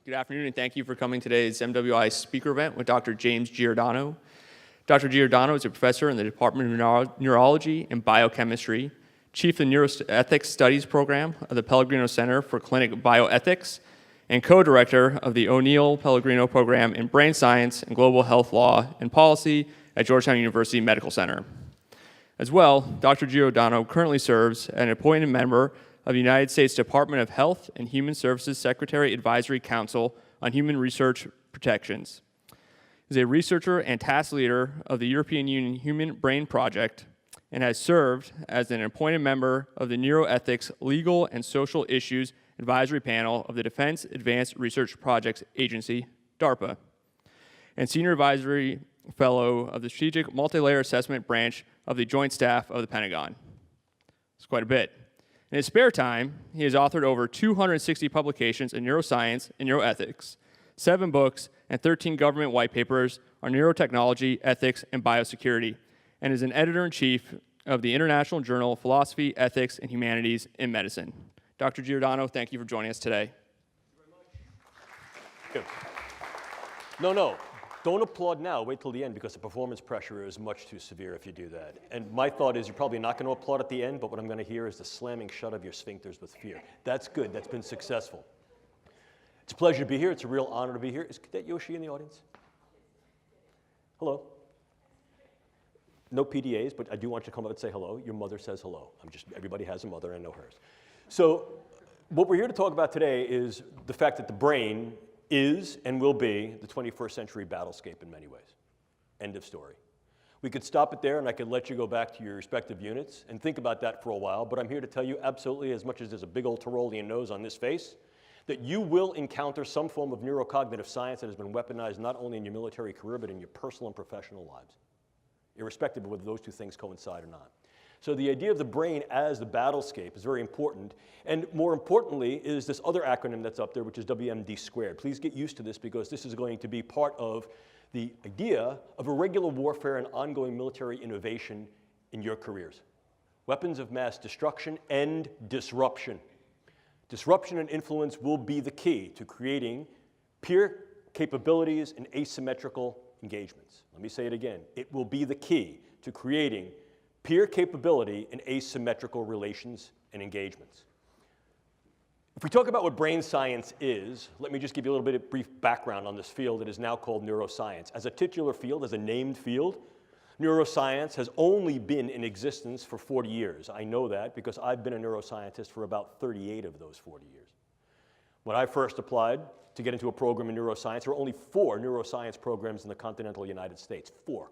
Good afternoon, and thank you for coming to today's MWI speaker event with Dr. James Giordano. Dr. Giordano is a professor in the Department of Neurology and Biochemistry, chief of the Neuroethics Studies Program of the Pellegrino Center for Clinic Bioethics, and co-director of the O'Neill Pellegrino Program in Brain Science and Global Health Law and Policy at Georgetown University Medical Center. As well, Dr. Giordano currently serves as an appointed member of the United States Department of Health and Human Services Secretary Advisory Council on Human Research Protections. He is a researcher and task leader of the European Union Human Brain Project and has served as an appointed member of the Neuroethics Legal and Social Issues Advisory Panel of the Defense Advanced Research Projects Agency, DARPA, and Senior Advisory Fellow of the Strategic Multilayer Assessment Branch of the Joint Staff of the Pentagon. It's quite a bit. In his spare time, he has authored over 260 publications in neuroscience and neuroethics, 7 books, and 13 government white papers on neurotechnology, ethics, and biosecurity, and is an editor-in-chief of the International Journal of Philosophy, Ethics, and Humanities in Medicine. Dr. Giordano, thank you for joining us today. Thank you very much. No. Don't applaud now. Wait till the end because the performance pressure is much too severe if you do that. And my thought is you're probably not going to applaud at the end, but what I'm going to hear is the slamming shut of your sphincters with fear. That's good. That's been successful. It's a pleasure to be here. It's a real honor to be here. Is Cadet Yoshi in the audience? Hello. No PDAs, but I do want you to come up and say hello. Your mother says hello. Everybody has a mother, I know hers. So what we're here to talk about today is the fact that the brain is and will be the 21st century battlescape in many ways. End of story. We could stop it there and I could let you go back to your respective units and think about that for a while, but I'm here to tell you absolutely, as much as there's a big old Tyrolean nose on this face, that you will encounter some form of neurocognitive science that has been weaponized not only in your military career, but in your personal and professional lives, irrespective of whether those two things coincide or not. So the idea of the brain as the battlescape is very important. And more importantly is this other acronym that's up there, which is WMD squared. Please get used to this because this is going to be part of the idea of irregular warfare and ongoing military innovation in your careers. Weapons of mass destruction and disruption. Disruption and influence will be the key to creating peer capabilities and asymmetrical engagements. Let me say it again. It will be the key to creating peer capability in asymmetrical relations and engagements. If we talk about what brain science is, let me just give you a little bit of brief background on this field that is now called neuroscience. As a titular field, as a named field, neuroscience has only been in existence for 40 years. I know that because I've been a neuroscientist for about 38 of those 40 years. When I first applied to get into a program in neuroscience, there were only 4 neuroscience programs in the continental United States, 4.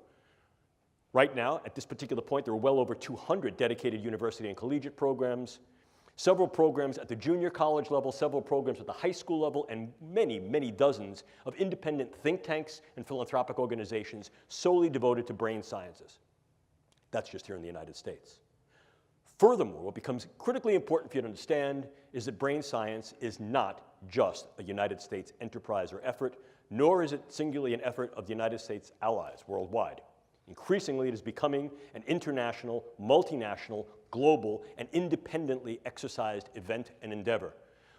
Right now, at this particular point, there are well over 200 dedicated university and collegiate programs, several programs at the junior college level, several programs at the high school level, and many, many dozens of independent think tanks and philanthropic organizations solely devoted to brain sciences. That's just here in the United States. Furthermore, what becomes critically important for you to understand is that brain science is not just a United States enterprise or effort, nor is it singularly an effort of the United States allies worldwide. Increasingly, it is becoming an international, multinational, global, and independently exercised event and endeavor,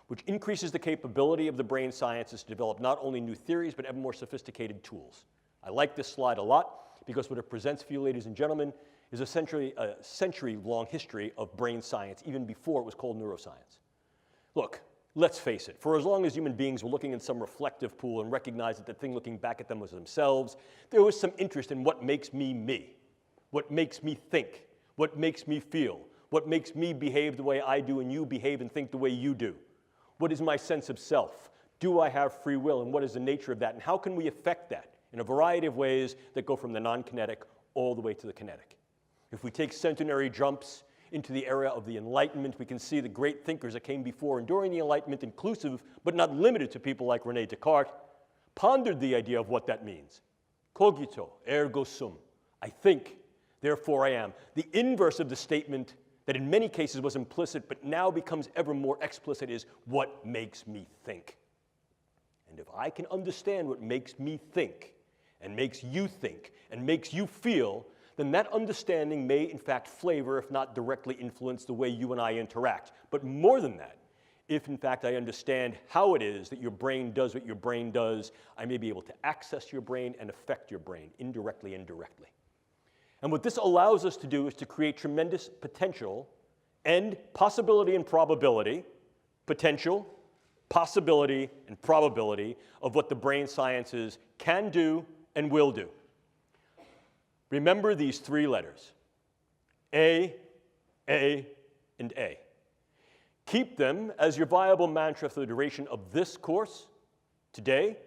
which increases the capability of the brain sciences to develop not only new theories, but ever more sophisticated tools. I like this slide a lot because what it presents for you, ladies and gentlemen, is essentially a century-long history of brain science, even before it was called neuroscience. Look, let's face it, for as long as human beings were looking in some reflective pool and recognized that the thing looking back at them was themselves, there was some interest in what makes me, what makes me think, what makes me feel, what makes me behave the way I do and you behave and think the way you do. What is my sense of self? Do I have free will, and what is the nature of that, and how can we affect that in a variety of ways that go from the non-kinetic all the way to the kinetic? If we take centenary jumps into the era of the Enlightenment, we can see the great thinkers that came before and during the Enlightenment, inclusive but not limited to people like René Descartes, pondered the idea of what that means. Cogito, ergo sum. I think, therefore I am. The inverse of the statement that in many cases was implicit but now becomes ever more explicit is what makes me think. And if I can understand what makes me think and makes you think and makes you feel, then that understanding may in fact flavor, if not directly influence, the way you and I interact. But more than that, if in fact I understand how it is that your brain does what your brain does, I may be able to access your brain and affect your brain indirectly and directly. And what this allows us to do is to create tremendous potential and possibility and probability, potential, possibility, and probability of what the brain sciences can do and will do. Remember these three letters, A, and A. Keep them as your viable mantra for the duration of this course, today,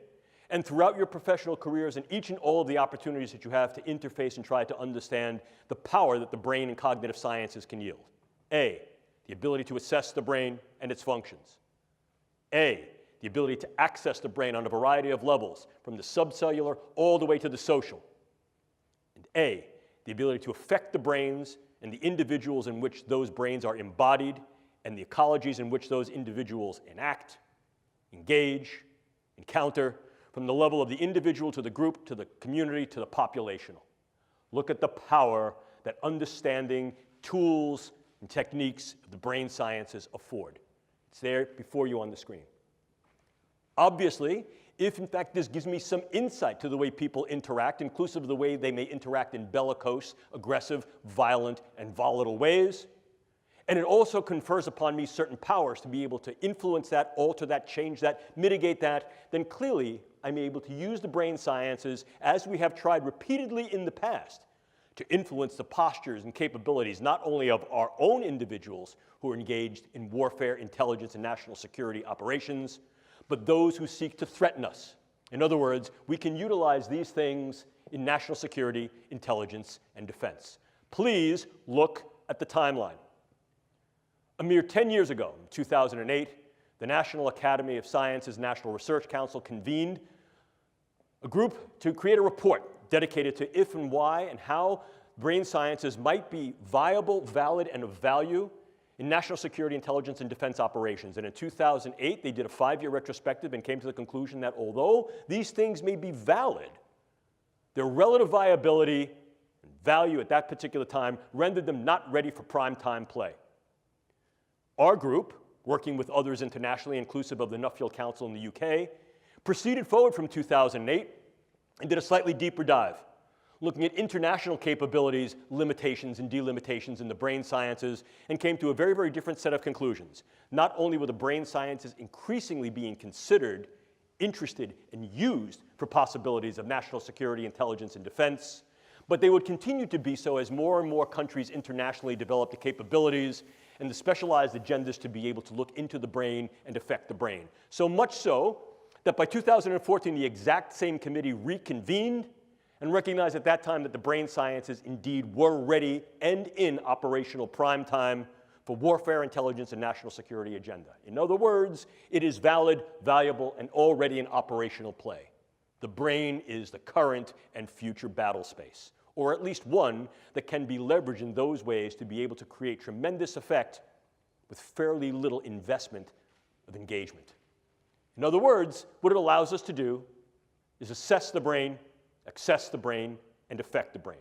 and throughout your professional careers and each and all of the opportunities that you have to interface and try to understand the power that the brain and cognitive sciences can yield. A, the ability to assess the brain and its functions. A, the ability to access the brain on a variety of levels, from the subcellular all the way to the social. And A, the ability to affect the brains and the individuals in which those brains are embodied and the ecologies in which those individuals enact, engage, encounter, from the level of the individual to the group to the community to the populational. Look at the power that understanding tools and techniques of the brain sciences afford. It's there before you on the screen. Obviously, if in fact this gives me some insight to the way people interact, inclusive of the way they may interact in bellicose, aggressive, violent, and volatile ways, and it also confers upon me certain powers to be able to influence that, alter that, change that, mitigate that, then clearly I'm able to use the brain sciences, as we have tried repeatedly in the past, to influence the postures and capabilities not only of our own individuals who are engaged in warfare, intelligence, and national security operations, but those who seek to threaten us. In other words, we can utilize these things in national security, intelligence, and defense. Please look at the timeline. A mere 10 years ago, in 2008, the National Academy of Sciences National Research Council convened a group to create a report dedicated to if and why and how brain sciences might be viable, valid, and of value in national security, intelligence, and defense operations. And in 2008, they did a 5-year retrospective and came to the conclusion that although these things may be valid, their relative viability and value at that particular time rendered them not ready for prime time play. Our group, working with others internationally, inclusive of the Nuffield Council in the UK, proceeded forward from 2008 and did a slightly deeper dive, looking at international capabilities, limitations, and delimitations in the brain sciences, and came to a very, very different set of conclusions. Not only were the brain sciences increasingly being considered, interested, and used for possibilities of national security, intelligence, and defense, but they would continue to be so as more and more countries internationally developed the capabilities and the specialized agendas to be able to look into the brain and affect the brain. So much so that by 2014, the exact same committee reconvened and recognized at that time that the brain sciences indeed were ready and in operational prime time for warfare, intelligence, and national security agenda. In other words, it is valid, valuable, and already in operational play. The brain is the current and future battle space, or at least one that can be leveraged in those ways to be able to create tremendous effect with fairly little investment of engagement. In other words, what it allows us to do is assess the brain, access the brain, and affect the brain.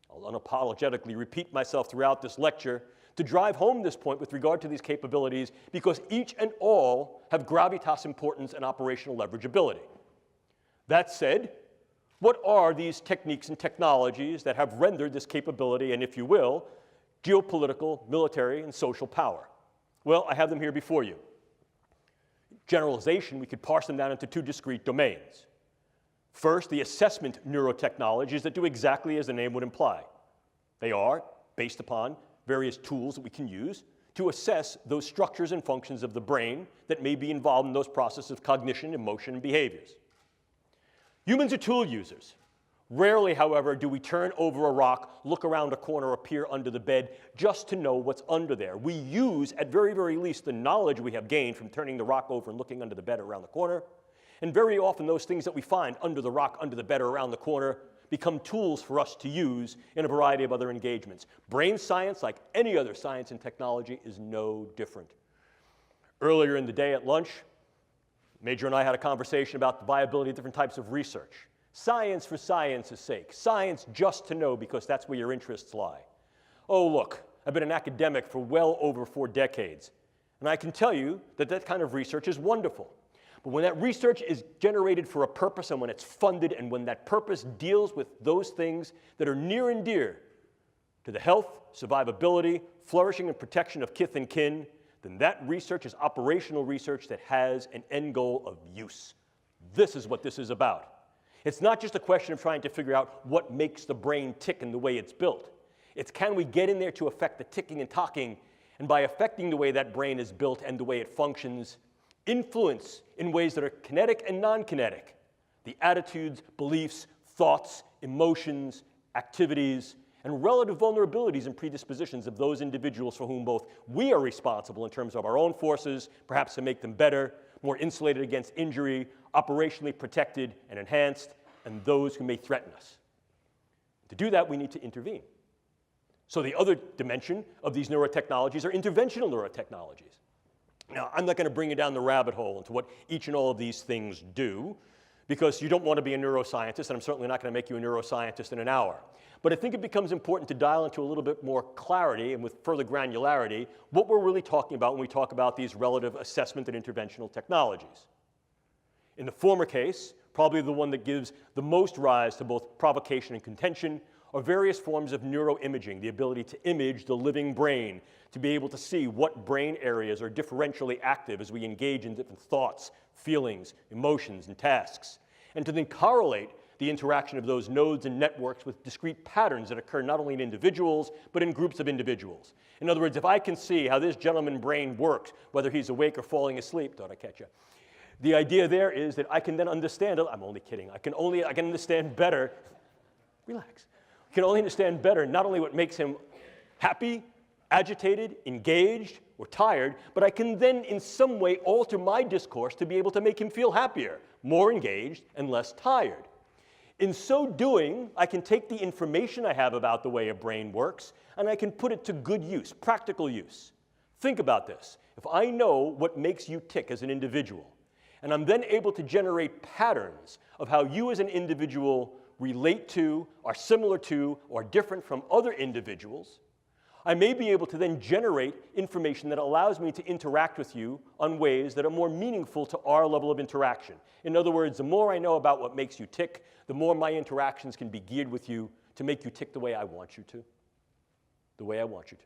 I'll unapologetically repeat myself throughout this lecture to drive home this point with regard to these capabilities, because each and all have gravitas importance and operational leverageability. That said, what are these techniques and technologies that have rendered this capability and, if you will, geopolitical, military, and social power? Well, I have them here before you. Generalization, we could parse them down into two discrete domains. First, the assessment neurotechnologies that do exactly as the name would imply. They are based upon various tools that we can use to assess those structures and functions of the brain that may be involved in those processes of cognition, emotion, and behaviors. Humans are tool users. Rarely, however, do we turn over a rock, look around a corner, or peer under the bed just to know what's under there. We use, at very, very least, the knowledge we have gained from turning the rock over and looking under the bed or around the corner. And very often, those things that we find under the rock, under the bed, or around the corner become tools for us to use in a variety of other engagements. Brain science, like any other science and technology, is no different. Earlier in the day at lunch, Major and I had a conversation about the viability of different types of research. Science for science's sake. Science just to know because that's where your interests lie. Oh, look, I've been an academic for well over 4 decades. And I can tell you that that kind of research is wonderful. But when that research is generated for a purpose and when it's funded and when that purpose deals with those things that are near and dear to the health, survivability, flourishing, and protection of kith and kin, then that research is operational research that has an end goal of use. This is what this is about. It's not just a question of trying to figure out what makes the brain tick in the way it's built. It's can we get in there to affect the ticking and talking, and by affecting the way that brain is built and the way it functions, influence in ways that are kinetic and non-kinetic, the attitudes, beliefs, thoughts, emotions, activities, and relative vulnerabilities and predispositions of those individuals for whom both we are responsible in terms of our own forces, perhaps to make them better, more insulated against injury, operationally protected and enhanced, and those who may threaten us. To do that, we need to intervene. So the other dimension of these neurotechnologies are interventional neurotechnologies. Now, I'm not going to bring you down the rabbit hole into what each and all of these things do, because you don't want to be a neuroscientist, and I'm certainly not going to make you a neuroscientist in an hour. But I think it becomes important to dial into a little bit more clarity and with further granularity what we're really talking about when we talk about these relative assessment and interventional technologies. In the former case, probably the one that gives the most rise to both provocation and contention, are various forms of neuroimaging, the ability to image the living brain, to be able to see what brain areas are differentially active as we engage in different thoughts, feelings, emotions, and tasks, and to then correlate the interaction of those nodes and networks with discrete patterns that occur not only in individuals, but in groups of individuals. In other words, if I can see how this gentleman's brain works, whether he's awake or falling asleep, thought I'd catch you. The idea there is that I can then understand, I'm only kidding, I can understand better, relax, I can only understand better not only what makes him happy, agitated, engaged, or tired, but I can then in some way alter my discourse to be able to make him feel happier, more engaged, and less tired. In so doing, I can take the information I have about the way a brain works, and I can put it to good use, practical use. Think about this. If I know what makes you tick as an individual, and I'm then able to generate patterns of how you as an individual relate to, are similar to, or different from other individuals, I may be able to then generate information that allows me to interact with you on ways that are more meaningful to our level of interaction. In other words, the more I know about what makes you tick, the more my interactions can be geared with you to make you tick the way I want you to. The way I want you to.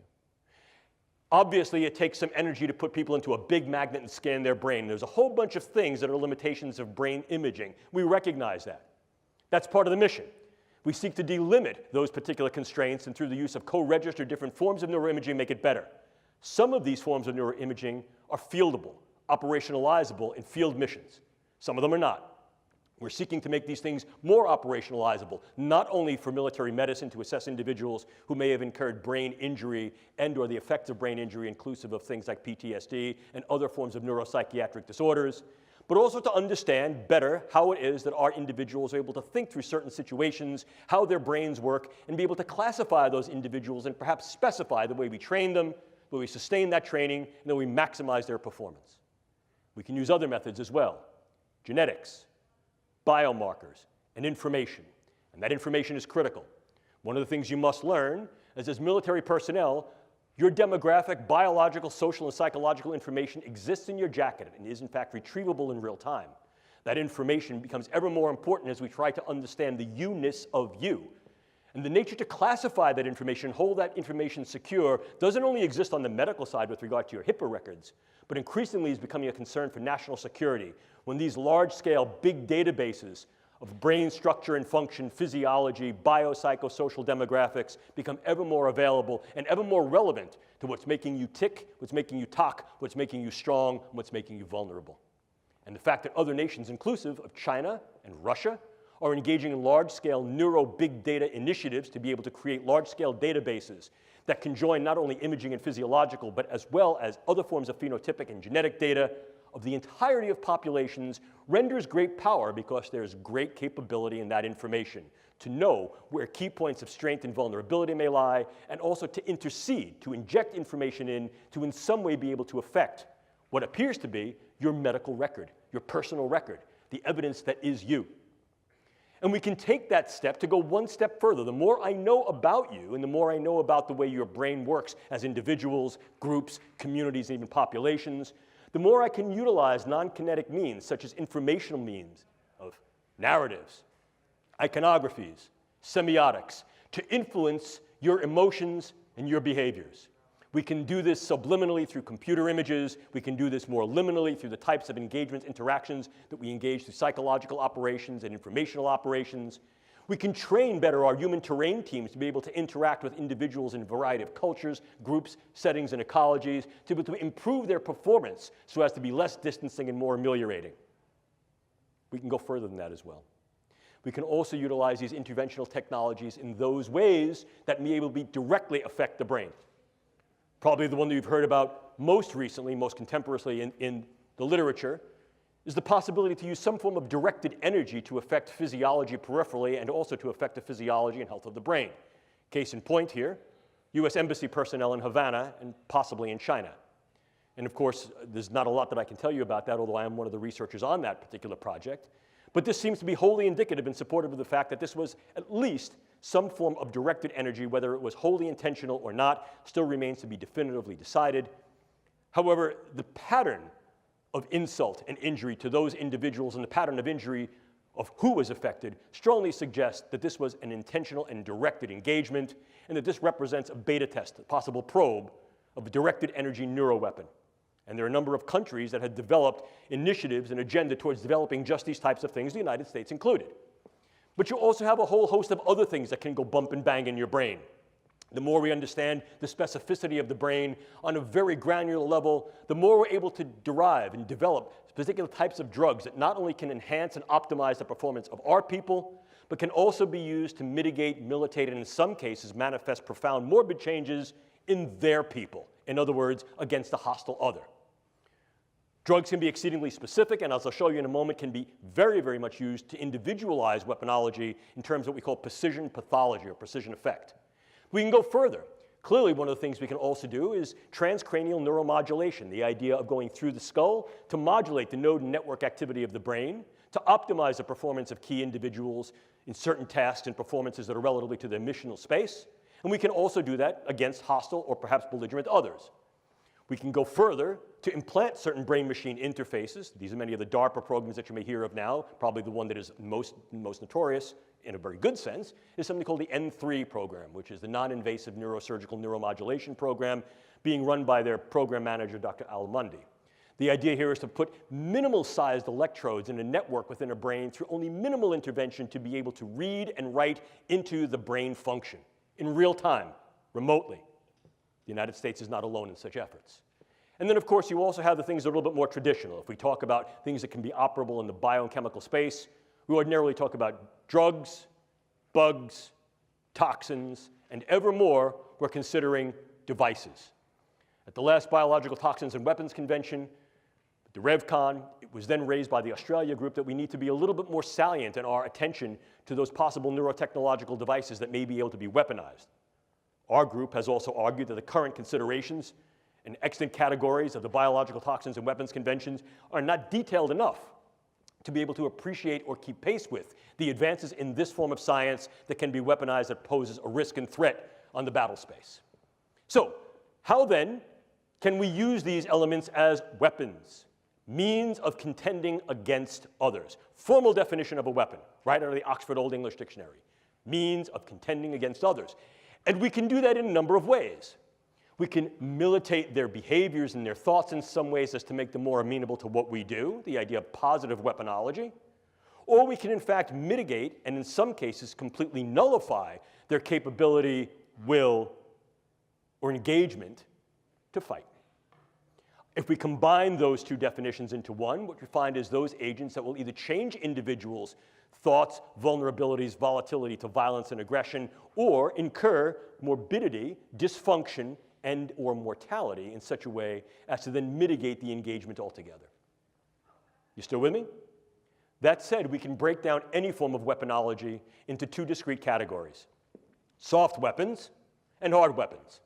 Obviously, it takes some energy to put people into a big magnet and scan their brain. There's a whole bunch of things that are limitations of brain imaging. We recognize that. That's part of the mission. We seek to delimit those particular constraints and through the use of co-registered different forms of neuroimaging make it better. Some of these forms of neuroimaging are fieldable, operationalizable in field missions. Some of them are not. We're seeking to make these things more operationalizable, not only for military medicine to assess individuals who may have incurred brain injury and or the effects of brain injury inclusive of things like PTSD and other forms of neuropsychiatric disorders, but also to understand better how it is that our individuals are able to think through certain situations, how their brains work, and be able to classify those individuals and perhaps specify the way we train them, the way we sustain that training, and the way we maximize their performance. We can use other methods as well, genetics, biomarkers, and information. And that information is critical. One of the things you must learn is as military personnel, your demographic, biological, social, and psychological information exists in your jacket and is in fact retrievable in real time. That information becomes ever more important as we try to understand the you-ness of you. And the nature to classify that information, hold that information secure, doesn't only exist on the medical side with regard to your HIPAA records, but increasingly is becoming a concern for national security when these large-scale big databases of brain structure and function, physiology, biopsychosocial demographics become ever more available and ever more relevant to what's making you tick, what's making you talk, what's making you strong, and what's making you vulnerable. And the fact that other nations, inclusive of China and Russia, are engaging in large-scale neuro-big data initiatives to be able to create large-scale databases that can join not only imaging and physiological, but as well as other forms of phenotypic and genetic data of the entirety of populations renders great power because there's great capability in that information to know where key points of strength and vulnerability may lie, and also to intercede, to inject information in some way be able to affect what appears to be your medical record, your personal record, the evidence that is you. And we can take that step to go one step further. The more I know about you and the more I know about the way your brain works as individuals, groups, communities, and even populations, the more I can utilize non-kinetic means such as informational means of narratives, iconographies, semiotics to influence your emotions and your behaviors. We can do this subliminally through computer images. We can do this more liminally through the types of engagements, interactions that we engage through psychological operations and informational operations. We can train better our human terrain teams to be able to interact with individuals in a variety of cultures, groups, settings, and ecologies to be able to improve their performance so as to be less distancing and more ameliorating. We can go further than that as well. We can also utilize these interventional technologies in those ways that may able to directly affect the brain. Probably the one that you've heard about most recently, most contemporaneously in the literature, is the possibility to use some form of directed energy to affect physiology peripherally and also to affect the physiology and health of the brain. Case in point here, US Embassy personnel in Havana and possibly in China. And of course, there's not a lot that I can tell you about that, although I am one of the researchers on that particular project. But this seems to be wholly indicative and supportive of the fact that this was at least some form of directed energy, whether it was wholly intentional or not, still remains to be definitively decided. However, the pattern of insult and injury to those individuals and the pattern of injury of who was affected strongly suggests that this was an intentional and directed engagement, and that this represents a beta test, a possible probe of a directed energy neuroweapon. And there are a number of countries that have developed initiatives and agenda towards developing just these types of things, the United States included. But you also have a whole host of other things that can go bump and bang in your brain. The more we understand the specificity of the brain on a very granular level, the more we're able to derive and develop particular types of drugs that not only can enhance and optimize the performance of our people, but can also be used to mitigate, militate, and in some cases manifest profound morbid changes in their people. In other words, against a hostile other. Drugs can be exceedingly specific, and as I'll show you in a moment, can be very, very much used to individualize weaponology in terms of what we call precision pathology or precision effect. We can go further. Clearly, one of the things we can also do is transcranial neuromodulation, the idea of going through the skull to modulate the node and network activity of the brain, to optimize the performance of key individuals in certain tasks and performances that are relatively to their missional space. And we can also do that against hostile or perhaps belligerent others. We can go further to implant certain brain-machine interfaces. These are many of the DARPA programs that you may hear of now. Probably the one that is most notorious, in a very good sense, is something called the N3 program, which is the non-invasive neurosurgical neuromodulation program being run by their program manager, Dr. Al Mundi. The idea here is to put minimal-sized electrodes in a network within a brain through only minimal intervention to be able to read and write into the brain function in real time, remotely. The United States is not alone in such efforts. And then, of course, you also have the things that are a little bit more traditional. If we talk about things that can be operable in the biochemical space, we ordinarily talk about drugs, bugs, toxins, and ever more, we're considering devices. At the last Biological Toxins and Weapons Convention, the RevCon, it was then raised by the Australia group that we need to be a little bit more salient in our attention to those possible neurotechnological devices that may be able to be weaponized. Our group has also argued that the current considerations and extant categories of the Biological Toxins and Weapons Conventions are not detailed enough to be able to appreciate or keep pace with the advances in this form of science that can be weaponized that poses a risk and threat on the battle space. So, how then can we use these elements as weapons, means of contending against others? Formal definition of a weapon, right out of the Oxford Old English Dictionary. Means of contending against others. And we can do that in a number of ways. We can militate their behaviors and their thoughts in some ways as to make them more amenable to what we do, the idea of positive weaponology. Or we can, in fact, mitigate and in some cases completely nullify their capability, will, or engagement to fight. If we combine those two definitions into one, what we find is those agents that will either change individuals' thoughts, vulnerabilities, volatility to violence and aggression, or incur morbidity, dysfunction, and or mortality in such a way as to then mitigate the engagement altogether. You still with me? That said, we can break down any form of weaponology into two discrete categories: soft weapons and hard weapons.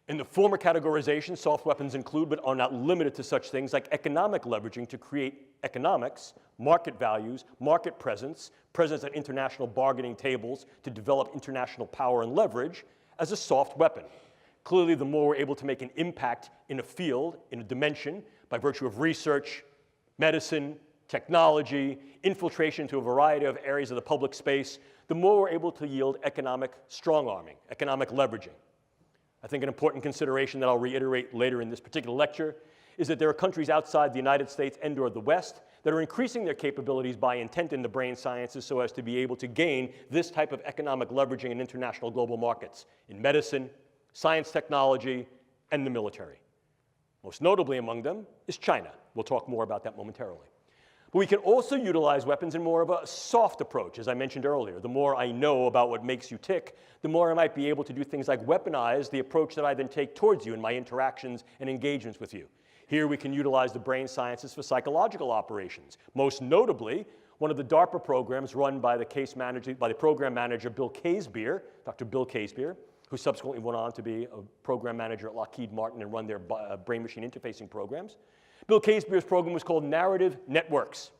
In the former categorization, soft weapons include but are not limited to such things like economic leveraging to create economics, market values, market presence, presence at international bargaining tables to develop international power and leverage as a soft weapon. Clearly, the more we're able to make an impact in a field, in a dimension, by virtue of research, medicine, technology, infiltration into a variety of areas of the public space, the more we're able to yield economic strong-arming, economic leveraging. I think an important consideration that I'll reiterate later in this particular lecture is that there are countries outside the United States and or the West that are increasing their capabilities by intent in the brain sciences so as to be able to gain this type of economic leveraging in international global markets, in medicine, science technology, and the military. Most notably among them is China. We'll talk more about that momentarily. But we can also utilize weapons in more of a soft approach, as I mentioned earlier. The more I know about what makes you tick, the more I might be able to do things like weaponize the approach that I then take towards you in my interactions and engagements with you. Here we can utilize the brain sciences for psychological operations. Most notably, one of the DARPA programs run by the program manager Bill Casebeer, Dr. Bill Casebeer, who subsequently went on to be a program manager at Lockheed Martin and run their brain-machine interfacing programs. Bill Casebeer's program was called Narrative Networks.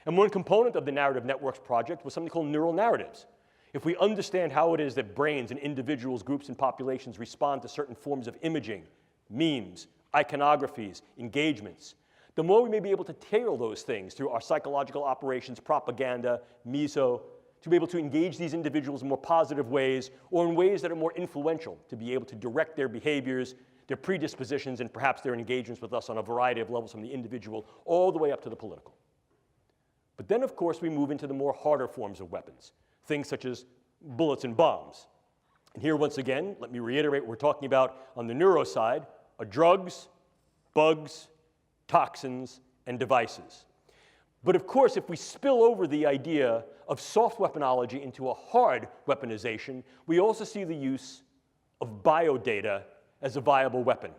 And one component of the Narrative Networks project was something called neural narratives. If we understand how it is that brains and individuals, groups, and populations respond to certain forms of imaging, memes, iconographies, engagements, the more we may be able to tailor those things through our psychological operations, propaganda, meso, to be able to engage these individuals in more positive ways or in ways that are more influential, to be able to direct their behaviors, their predispositions, and perhaps their engagements with us on a variety of levels from the individual all the way up to the political. But then, of course, we move into the more harder forms of weapons, things such as bullets and bombs. And here, once again, let me reiterate what we're talking about on the neuro side are drugs, bugs, toxins, and devices. But of course, if we spill over the idea of soft weaponology into a hard weaponization, we also see the use of biodata as a viable weapon.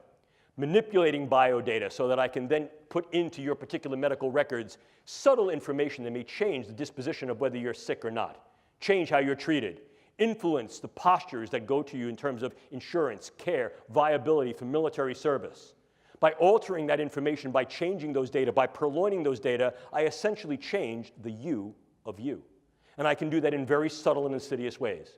Manipulating biodata so that I can then put into your particular medical records subtle information that may change the disposition of whether you're sick or not, change how you're treated, influence the postures that go to you in terms of insurance, care, viability for military service. By altering that information, by changing those data, by purloining those data, I essentially change the you of you. And I can do that in very subtle and insidious ways.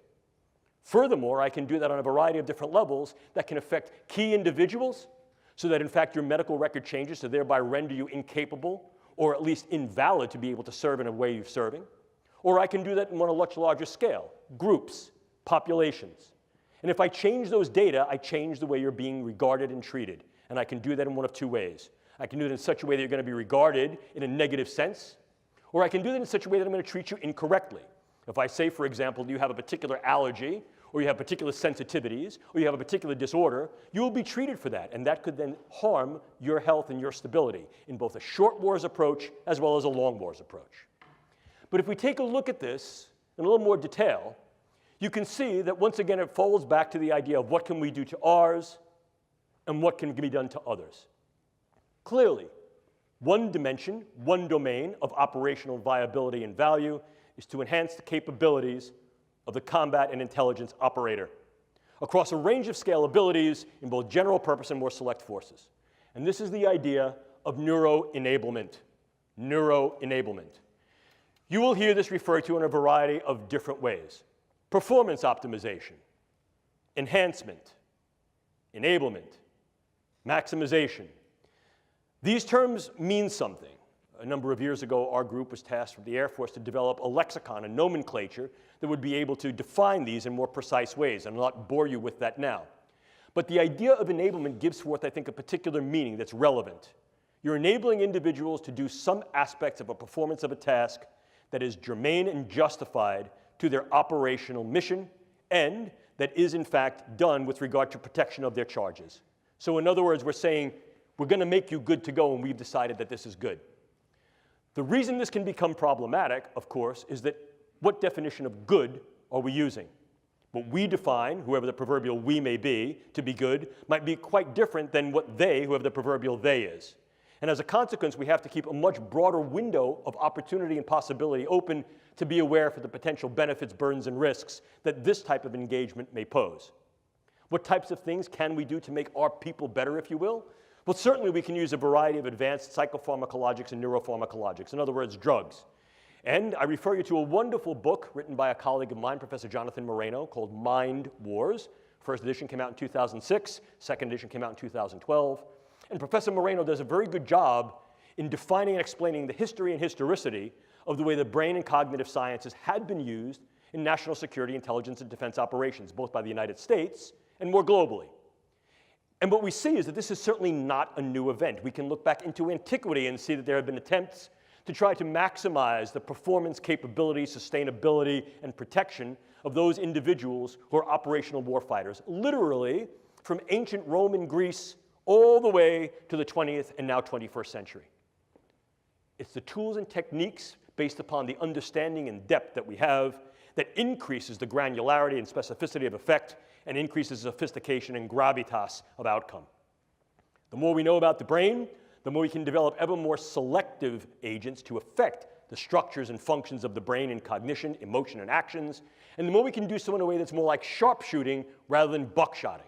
Furthermore, I can do that on a variety of different levels that can affect key individuals so that, in fact, your medical record changes to thereby render you incapable or at least invalid to be able to serve in a way you're serving. Or I can do that on a much larger scale, groups, populations. And if I change those data, I change the way you're being regarded and treated. And I can do that in one of two ways. I can do it in such a way that you're going to be regarded in a negative sense, or I can do that in such a way that I'm going to treat you incorrectly. If I say, for example, you have a particular allergy, or you have particular sensitivities, or you have a particular disorder, you will be treated for that, and that could then harm your health and your stability in both a short wars approach as well as a long wars approach. But if we take a look at this in a little more detail, you can see that once again it folds back to the idea of what can we do to ours and what can be done to others. Clearly, one dimension, one domain of operational viability and value is to enhance the capabilities of the combat and intelligence operator across a range of scalabilities in both general purpose and more select forces. And this is the idea of neuroenablement. Neuroenablement. You will hear this referred to in a variety of different ways. Performance optimization, enhancement, enablement, maximization. These terms mean something. A number of years ago, our group was tasked from the Air Force to develop a lexicon, a nomenclature, that would be able to define these in more precise ways. And I'll not bore you with that now. But the idea of enablement gives forth, I think, a particular meaning that's relevant. You're enabling individuals to do some aspects of a performance of a task that is germane and justified to their operational mission and that is, in fact, done with regard to protection of their charges. So in other words, we're saying, we're going to make you good to go, and we've decided that this is good. The reason this can become problematic, of course, is that what definition of good are we using? What we define, whoever the proverbial we may be, to be good, might be quite different than what they, whoever the proverbial they is. And as a consequence, we have to keep a much broader window of opportunity and possibility open to be aware for the potential benefits, burdens, and risks that this type of engagement may pose. What types of things can we do to make our people better, if you will? Well, certainly we can use a variety of advanced psychopharmacologics and neuropharmacologics, in other words, drugs. And I refer you to a wonderful book written by a colleague of mine, Professor Jonathan Moreno, called Mind Wars. First edition came out in 2006, second edition came out in 2012. And Professor Moreno does a very good job in defining and explaining the history and historicity of the way the brain and cognitive sciences had been used in national security, intelligence, and defense operations, both by the United States and more globally. And what we see is that this is certainly not a new event. We can look back into antiquity and see that there have been attempts to try to maximize the performance, capability, sustainability, and protection of those individuals who are operational warfighters, literally from ancient Rome and Greece all the way to the 20th and now 21st century. It's the tools and techniques based upon the understanding and depth that we have that increases the granularity and specificity of effect and increases sophistication and gravitas of outcome. The more we know about the brain, the more we can develop ever more selective agents to affect the structures and functions of the brain in cognition, emotion, and actions, and the more we can do so in a way that's more like sharpshooting rather than buckshotting.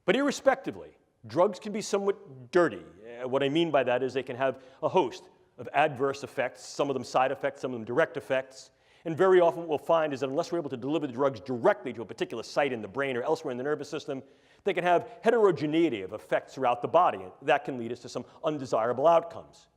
But irrespectively, drugs can be somewhat dirty. What I mean by that is they can have a host of adverse effects, some of them side effects, some of them direct effects. And very often what we'll find is that unless we're able to deliver the drugs directly to a particular site in the brain or elsewhere in the nervous system, they can have heterogeneity of effects throughout the body. And that can lead us to some undesirable outcomes.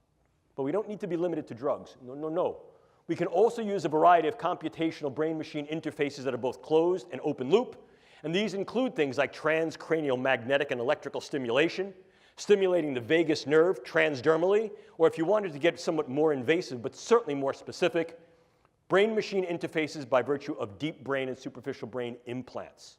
But we don't need to be limited to drugs. No, no, no. We can also use a variety of computational brain-machine interfaces that are both closed and open loop. And these include things like transcranial magnetic and electrical stimulation, stimulating the vagus nerve transdermally, or if you wanted to get somewhat more invasive but certainly more specific, brain-machine interfaces by virtue of deep brain and superficial brain implants.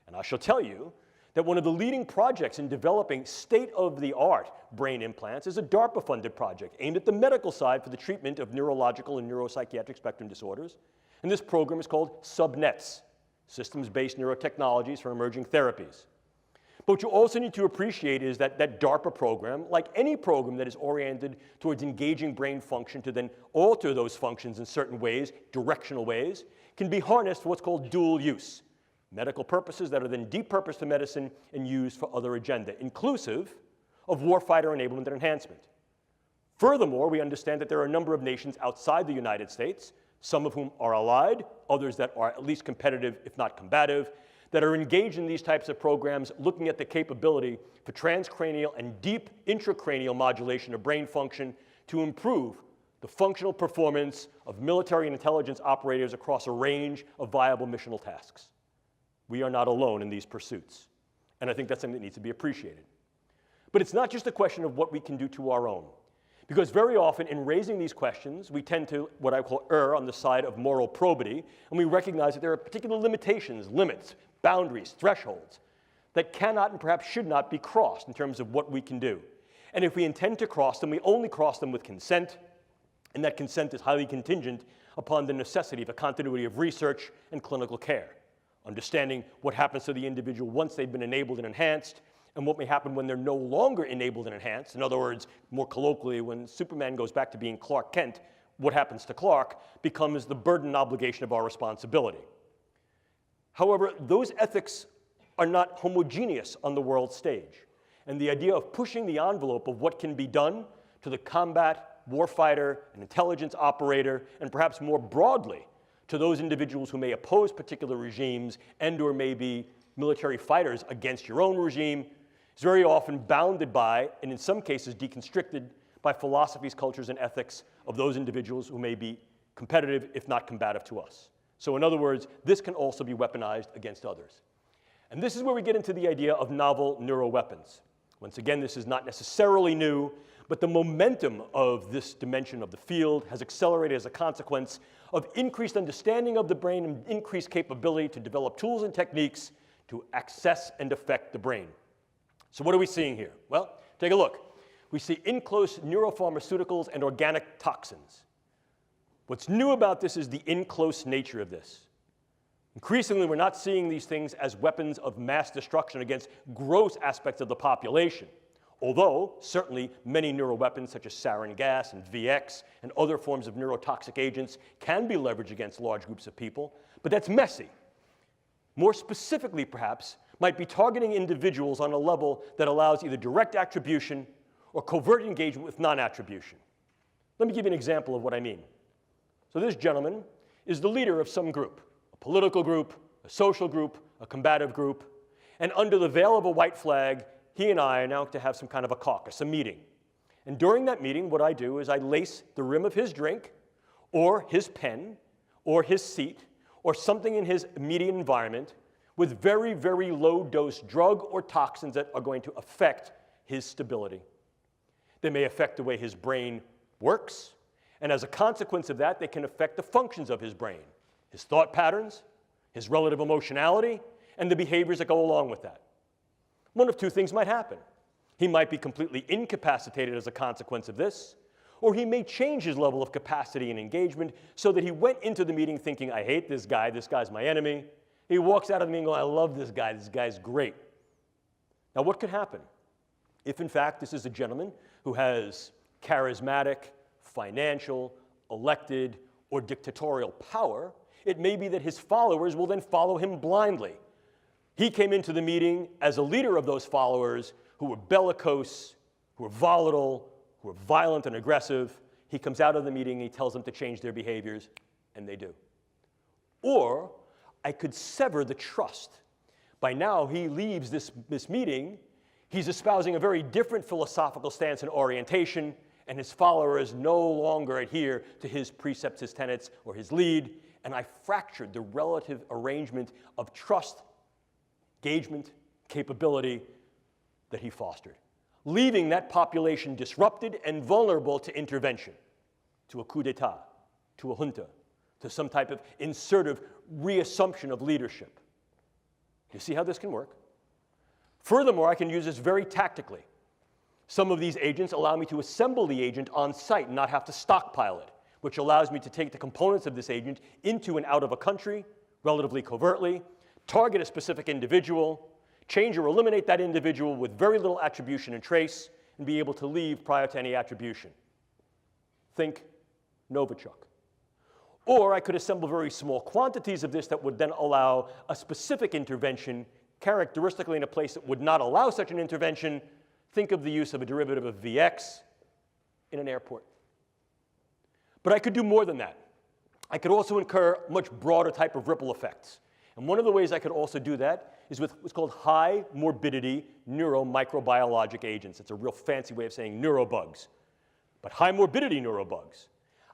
And I shall tell you that one of the leading projects in developing state-of-the-art brain implants is a DARPA-funded project aimed at the medical side for the treatment of neurological and neuropsychiatric spectrum disorders. And this program is called SubNets, Systems-Based Neurotechnologies for Emerging Therapies. But what you also need to appreciate is that that DARPA program, like any program that is oriented towards engaging brain function to then alter those functions in certain ways, directional ways, can be harnessed for what's called dual use. Medical purposes that are then depurposed to medicine and used for other agenda, inclusive of warfighter enablement and enhancement. Furthermore, we understand that there are a number of nations outside the United States, some of whom are allied, others that are at least competitive, if not combative, that are engaged in these types of programs looking at the capability for transcranial and deep intracranial modulation of brain function to improve the functional performance of military and intelligence operators across a range of viable missional tasks. We are not alone in these pursuits, and I think that's something that needs to be appreciated. But it's not just a question of what we can do to our own, because very often in raising these questions, we tend to, what I call, err on the side of moral probity, and we recognize that there are particular limitations, limits, boundaries, thresholds that cannot and perhaps should not be crossed in terms of what we can do. And if we intend to cross them, we only cross them with consent, and that consent is highly contingent upon the necessity of a continuity of research and clinical care, understanding what happens to the individual once they've been enabled and enhanced, and what may happen when they're no longer enabled and enhanced. In other words, more colloquially, when Superman goes back to being Clark Kent, what happens to Clark becomes the burden and obligation of our responsibility. However, those ethics are not homogeneous on the world stage. And the idea of pushing the envelope of what can be done to the combat, warfighter, and intelligence operator, and perhaps more broadly to those individuals who may oppose particular regimes and or may be military fighters against your own regime, is very often bounded by, and in some cases deconstricted by philosophies, cultures, and ethics of those individuals who may be competitive, if not combative to us. So in other words, this can also be weaponized against others. And this is where we get into the idea of novel neuroweapons. Once again, this is not necessarily new, but the momentum of this dimension of the field has accelerated as a consequence of increased understanding of the brain and increased capability to develop tools and techniques to access and affect the brain. So what are we seeing here? Well, take a look. We see in-close neuropharmaceuticals and organic toxins. What's new about this is the in-close nature of this. Increasingly, we're not seeing these things as weapons of mass destruction against gross aspects of the population, although certainly many neuroweapons such as sarin gas and VX and other forms of neurotoxic agents can be leveraged against large groups of people, but that's messy. More specifically, perhaps, might be targeting individuals on a level that allows either direct attribution or covert engagement with non-attribution. Let me give you an example of what I mean. So this gentleman is the leader of some group, a political group, a social group, a combative group, and under the veil of a white flag, he and I are now to have some kind of a caucus, a meeting. And during that meeting, what I do is I lace the rim of his drink, or his pen, or his seat, or something in his immediate environment with very, very low-dose drug or toxins that are going to affect his stability. They may affect the way his brain works, and as a consequence of that, they can affect the functions of his brain, his thought patterns, his relative emotionality, and the behaviors that go along with that. One of two things might happen. He might be completely incapacitated as a consequence of this, or he may change his level of capacity and engagement so that he went into the meeting thinking, I hate this guy's my enemy. He walks out of the meeting going, I love this guy's great. Now what could happen? If in fact this is a gentleman who has charismatic, financial, elected, or dictatorial power, it may be that his followers will then follow him blindly. He came into the meeting as a leader of those followers who were bellicose, who were volatile, who were violent and aggressive. He comes out of the meeting and he tells them to change their behaviors, and they do. Or I could sever the trust. By now, he leaves this meeting, he's espousing a very different philosophical stance and orientation, and his followers no longer adhere to his precepts, his tenets, or his lead, and I fractured the relative arrangement of trust, engagement, capability that he fostered, leaving that population disrupted and vulnerable to intervention, to a coup d'etat, to a junta, to some type of insertive reassumption of leadership. You see how this can work? Furthermore, I can use this very tactically. Some of these agents allow me to assemble the agent on site and not have to stockpile it, which allows me to take the components of this agent into and out of a country relatively covertly, target a specific individual, change or eliminate that individual with very little attribution and trace, and be able to leave prior to any attribution. Think Novichok. Or I could assemble very small quantities of this that would then allow a specific intervention, characteristically in a place that would not allow such an intervention. Think of the use of a derivative of Vx in an airport. But I could do more than that. I could also incur much broader type of ripple effects. And one of the ways I could also do that is with what's called high morbidity neuromicrobiologic agents. It's a real fancy way of saying neurobugs. But high morbidity neurobugs.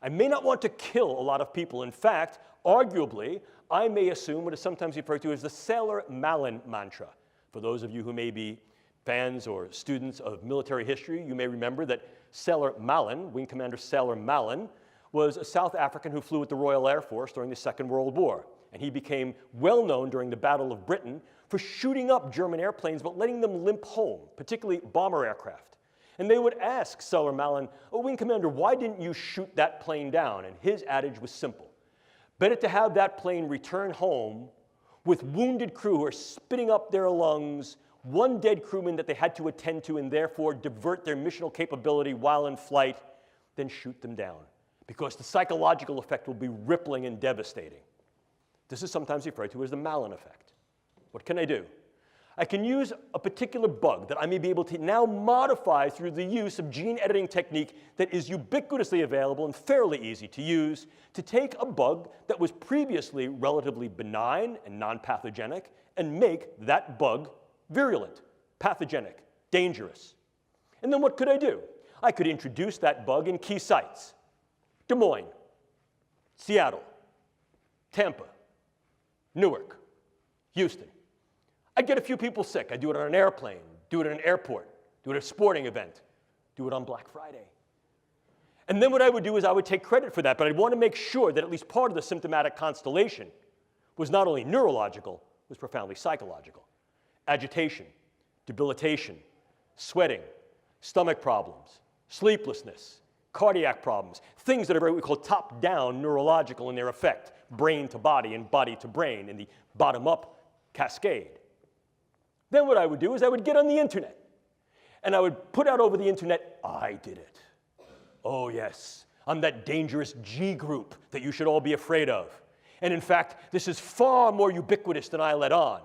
I may not want to kill a lot of people. In fact, arguably, I may assume what is sometimes referred to as the Sailor-Malin mantra. For those of you who may be fans or students of military history, you may remember that Sailor-Malin, Wing Commander Sailor-Malin, was a South African who flew with the Royal Air Force during the Second World War. And he became well known during the Battle of Britain for shooting up German airplanes but letting them limp home, particularly bomber aircraft. And they would ask Sailor-Malin, oh, Wing Commander, why didn't you shoot that plane down? And his adage was simple. Better to have that plane return home with wounded crew who are spitting up their lungs, one dead crewman that they had to attend to and therefore divert their missional capability while in flight, than shoot them down. Because the psychological effect will be rippling and devastating. This is sometimes referred to as the Malin effect. What can I do? I can use a particular bug that I may be able to now modify through the use of gene editing technique that is ubiquitously available and fairly easy to use to take a bug that was previously relatively benign and non-pathogenic and make that bug virulent, pathogenic, dangerous. And then what could I do? I could introduce that bug in key sites. Des Moines, Seattle, Tampa, Newark, Houston. I'd get a few people sick. I'd do it on an airplane, do it at an airport, do it at a sporting event, do it on Black Friday. And then what I would do is I would take credit for that, but I'd want to make sure that at least part of the symptomatic constellation was not only neurological, was profoundly psychological. Agitation, debilitation, sweating, stomach problems, sleeplessness, cardiac problems, things that are what we call top-down neurological in their effect, brain to body and body to brain in the bottom-up cascade. Then what I would do is I would get on the internet, and I would put out over the internet, I did it. Oh yes, I'm that dangerous G group that you should all be afraid of. And in fact, this is far more ubiquitous than I let on.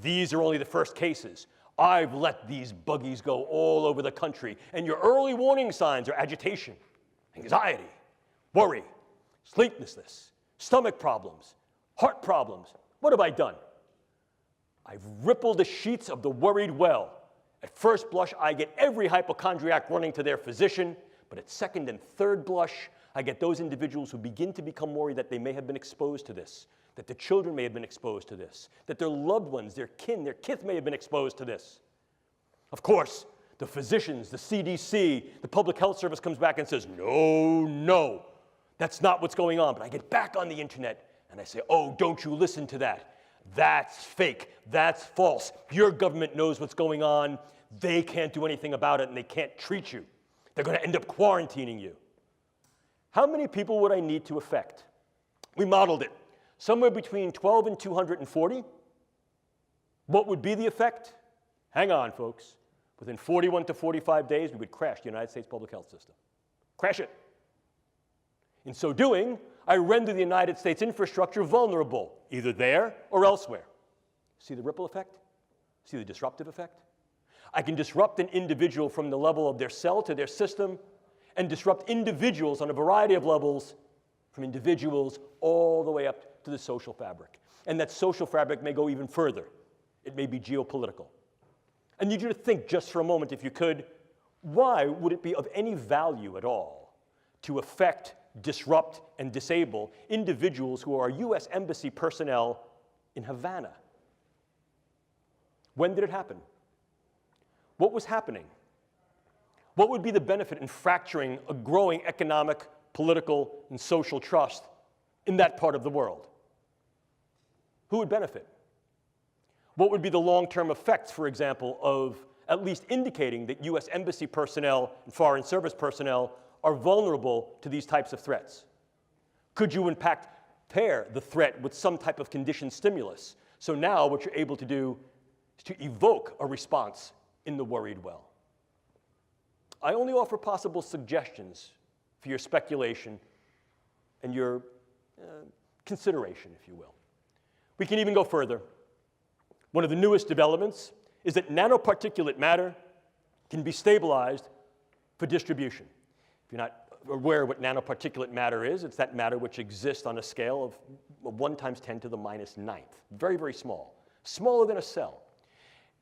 These are only the first cases. I've let these buggies go all over the country, and your early warning signs are agitation, anxiety, worry, sleeplessness, stomach problems, heart problems. What have I done? I've rippled the sheets of the worried well. At first blush, I get every hypochondriac running to their physician, but at second and third blush, I get those individuals who begin to become worried that they may have been exposed to this, that their children may have been exposed to this, that their loved ones, their kin, their kith may have been exposed to this. Of course, the physicians, the CDC, the Public Health Service comes back and says, no, that's not what's going on. But I get back on the internet and I say, oh, don't you listen to that. That's fake. That's false. Your government knows what's going on. They can't do anything about it and they can't treat you. They're going to end up quarantining you. How many people would I need to affect? We modeled it. Somewhere between 12 and 240. What would be the effect? Hang on, folks. Within 41 to 45 days, we would crash the United States public health system. Crash it. In so doing, I render the United States infrastructure vulnerable, either there or elsewhere. See the ripple effect? See the disruptive effect? I can disrupt an individual from the level of their cell to their system, and disrupt individuals on a variety of levels, from individuals all the way up to the social fabric. And that social fabric may go even further. It may be geopolitical. I need you to think just for a moment, if you could, why would it be of any value at all to affect, disrupt, and disable individuals who are U.S. Embassy personnel in Havana? When did it happen? What was happening? What would be the benefit in fracturing a growing economic, political, and social trust in that part of the world? Who would benefit? What would be the long-term effects, for example, of at least indicating that U.S. Embassy personnel and Foreign Service personnel are vulnerable to these types of threats? Could you, in fact, pair the threat with some type of conditioned stimulus? So now what you're able to do is to evoke a response in the worried well. I only offer possible suggestions for your speculation and your consideration, if you will. We can even go further. One of the newest developments is that nanoparticulate matter can be stabilized for distribution. If you're not aware of what nanoparticulate matter is, it's that matter which exists on a scale of 1 × 10⁹. Very, very small. Smaller than a cell.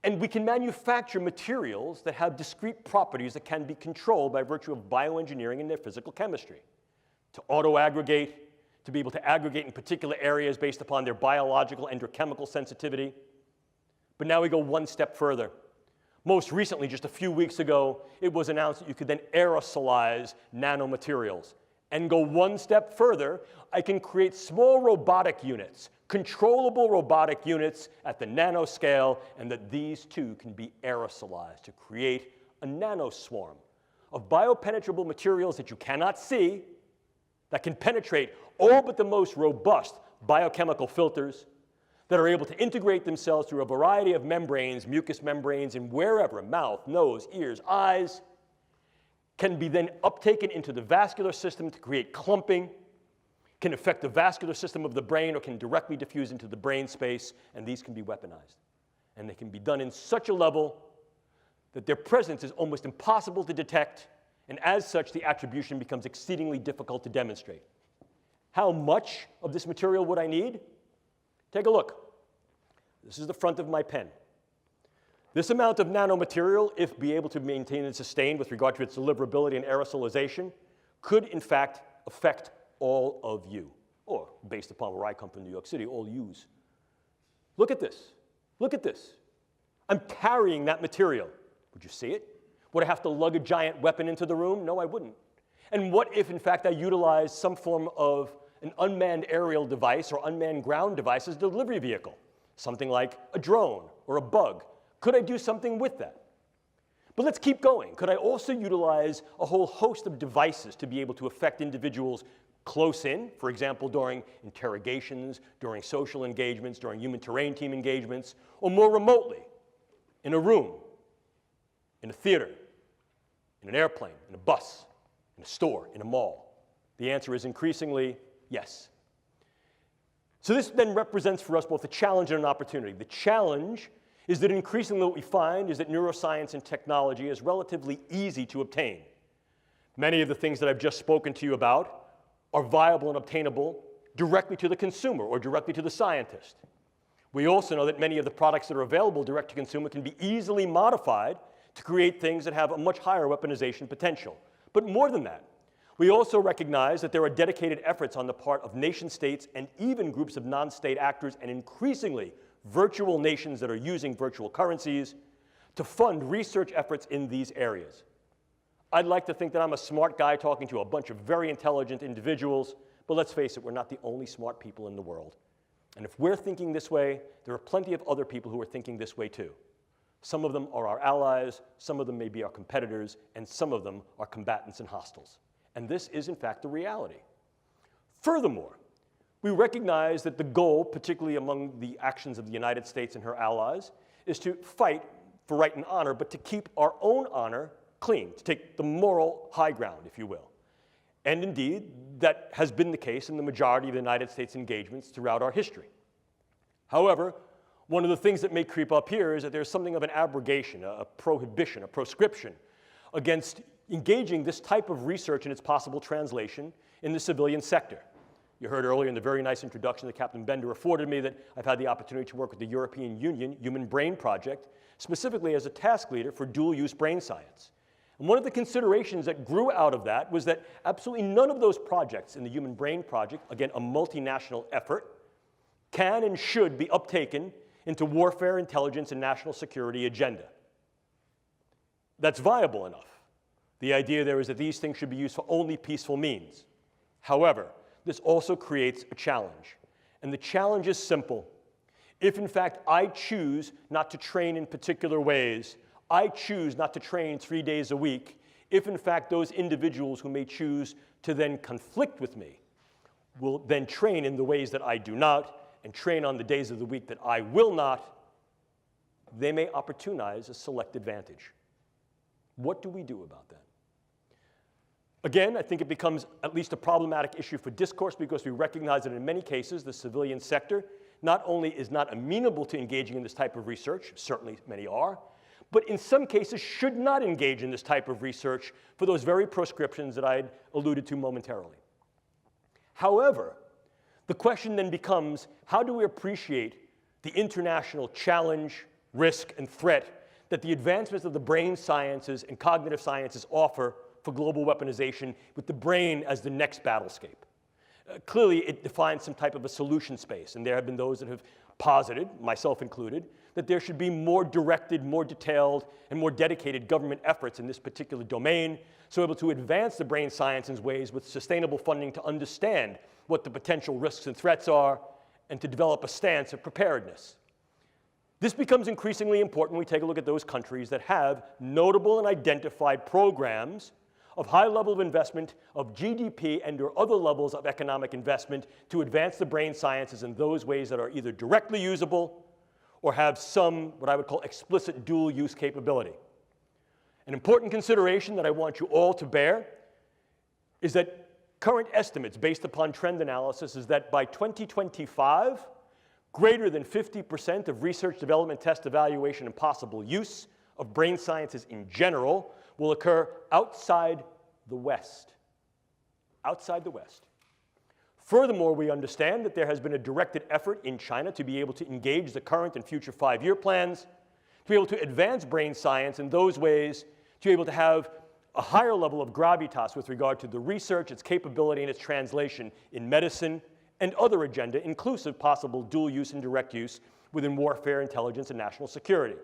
And we can manufacture materials that have discrete properties that can be controlled by virtue of bioengineering and their physical chemistry. To auto-aggregate, to be able to aggregate in particular areas based upon their biological and or chemical sensitivity. But now we go one step further. Most recently, just a few weeks ago, it was announced that you could then aerosolize nanomaterials. And go one step further, I can create small robotic units, controllable robotic units at the nanoscale, and that these too can be aerosolized to create a nanoswarm of biopenetrable materials that you cannot see, that can penetrate all but the most robust biochemical filters, that are able to integrate themselves through a variety of membranes, mucous membranes, and wherever, mouth, nose, ears, eyes, can be then uptaken into the vascular system to create clumping, can affect the vascular system of the brain, or can directly diffuse into the brain space, and these can be weaponized. And they can be done in such a level that their presence is almost impossible to detect, and as such, the attribution becomes exceedingly difficult to demonstrate. How much of this material would I need? Take a look. This is the front of my pen. This amount of nanomaterial, if be able to maintain and sustain with regard to its deliverability and aerosolization, could in fact affect all of you, or based upon where I come from, New York City, all yous. Look at this. Look at this. I'm carrying that material. Would you see it? Would I have to lug a giant weapon into the room? No, I wouldn't. And what if, in fact, I utilized some form of an unmanned aerial device or unmanned ground device as a delivery vehicle? Something like a drone or a bug. Could I do something with that? But let's keep going. Could I also utilize a whole host of devices to be able to affect individuals close in, for example, during interrogations, during social engagements, during human terrain team engagements, or more remotely, in a room, in a theater, in an airplane, in a bus, in a store, in a mall? The answer is increasingly yes. So this then represents for us both a challenge and an opportunity. The challenge is that increasingly what we find is that neuroscience and technology is relatively easy to obtain. Many of the things that I've just spoken to you about are viable and obtainable directly to the consumer or directly to the scientist. We also know that many of the products that are available direct to consumer can be easily modified to create things that have a much higher weaponization potential. But more than that, we also recognize that there are dedicated efforts on the part of nation states and even groups of non-state actors and increasingly virtual nations that are using virtual currencies to fund research efforts in these areas. I'd like to think that I'm a smart guy talking to a bunch of very intelligent individuals, but let's face it, we're not the only smart people in the world. And if we're thinking this way, there are plenty of other people who are thinking this way too. Some of them are our allies, some of them may be our competitors, and some of them are combatants and hostiles. And this is, in fact, the reality. Furthermore, we recognize that the goal, particularly among the actions of the United States and her allies, is to fight for right and honor, but to keep our own honor clean, to take the moral high ground, if you will. And indeed, that has been the case in the majority of the United States engagements throughout our history. However, one of the things that may creep up here is that there's something of an abrogation, a prohibition, a proscription against engaging this type of research and its possible translation in the civilian sector. You heard earlier in the very nice introduction that Captain Bender afforded me that I've had the opportunity to work with the European Union Human Brain Project, specifically as a task leader for dual-use brain science. And one of the considerations that grew out of that was that absolutely none of those projects in the Human Brain Project, again, a multinational effort, can and should be uptaken into warfare, intelligence, and national security agenda. That's viable enough. The idea there is that these things should be used for only peaceful means. However, this also creates a challenge. And the challenge is simple. If, in fact, I choose not to train in particular ways, I choose not to train 3 days a week, if, in fact, those individuals who may choose to then conflict with me will then train in the ways that I do not and train on the days of the week that I will not, they may opportunize a select advantage. What do we do about that? Again, I think it becomes at least a problematic issue for discourse because we recognize that in many cases the civilian sector not only is not amenable to engaging in this type of research, certainly many are, but in some cases should not engage in this type of research for those very proscriptions that I had alluded to momentarily. However, the question then becomes, how do we appreciate the international challenge, risk, and threat that the advancements of the brain sciences and cognitive sciences offer for global weaponization with the brain as the next battlescape? Clearly, it defines some type of a solution space, and there have been those that have posited, myself included, that there should be more directed, more detailed, and more dedicated government efforts in this particular domain, so able to advance the brain science in ways with sustainable funding to understand what the potential risks and threats are, and to develop a stance of preparedness. This becomes increasingly important when we take a look at those countries that have notable and identified programs of high level of investment of GDP and or other levels of economic investment to advance the brain sciences in those ways that are either directly usable or have some, what I would call, explicit dual use capability. An important consideration that I want you all to bear is that current estimates based upon trend analysis is that by 2025, greater than 50% of research, development, test, evaluation, and possible use of brain sciences in general will occur outside the West. Outside the West. Furthermore, we understand that there has been a directed effort in China to be able to engage the current and future 5-year plans, to be able to advance brain science in those ways, to be able to have a higher level of gravitas with regard to the research, its capability, and its translation in medicine and other agenda, inclusive possible dual use and direct use within warfare, intelligence, and national security.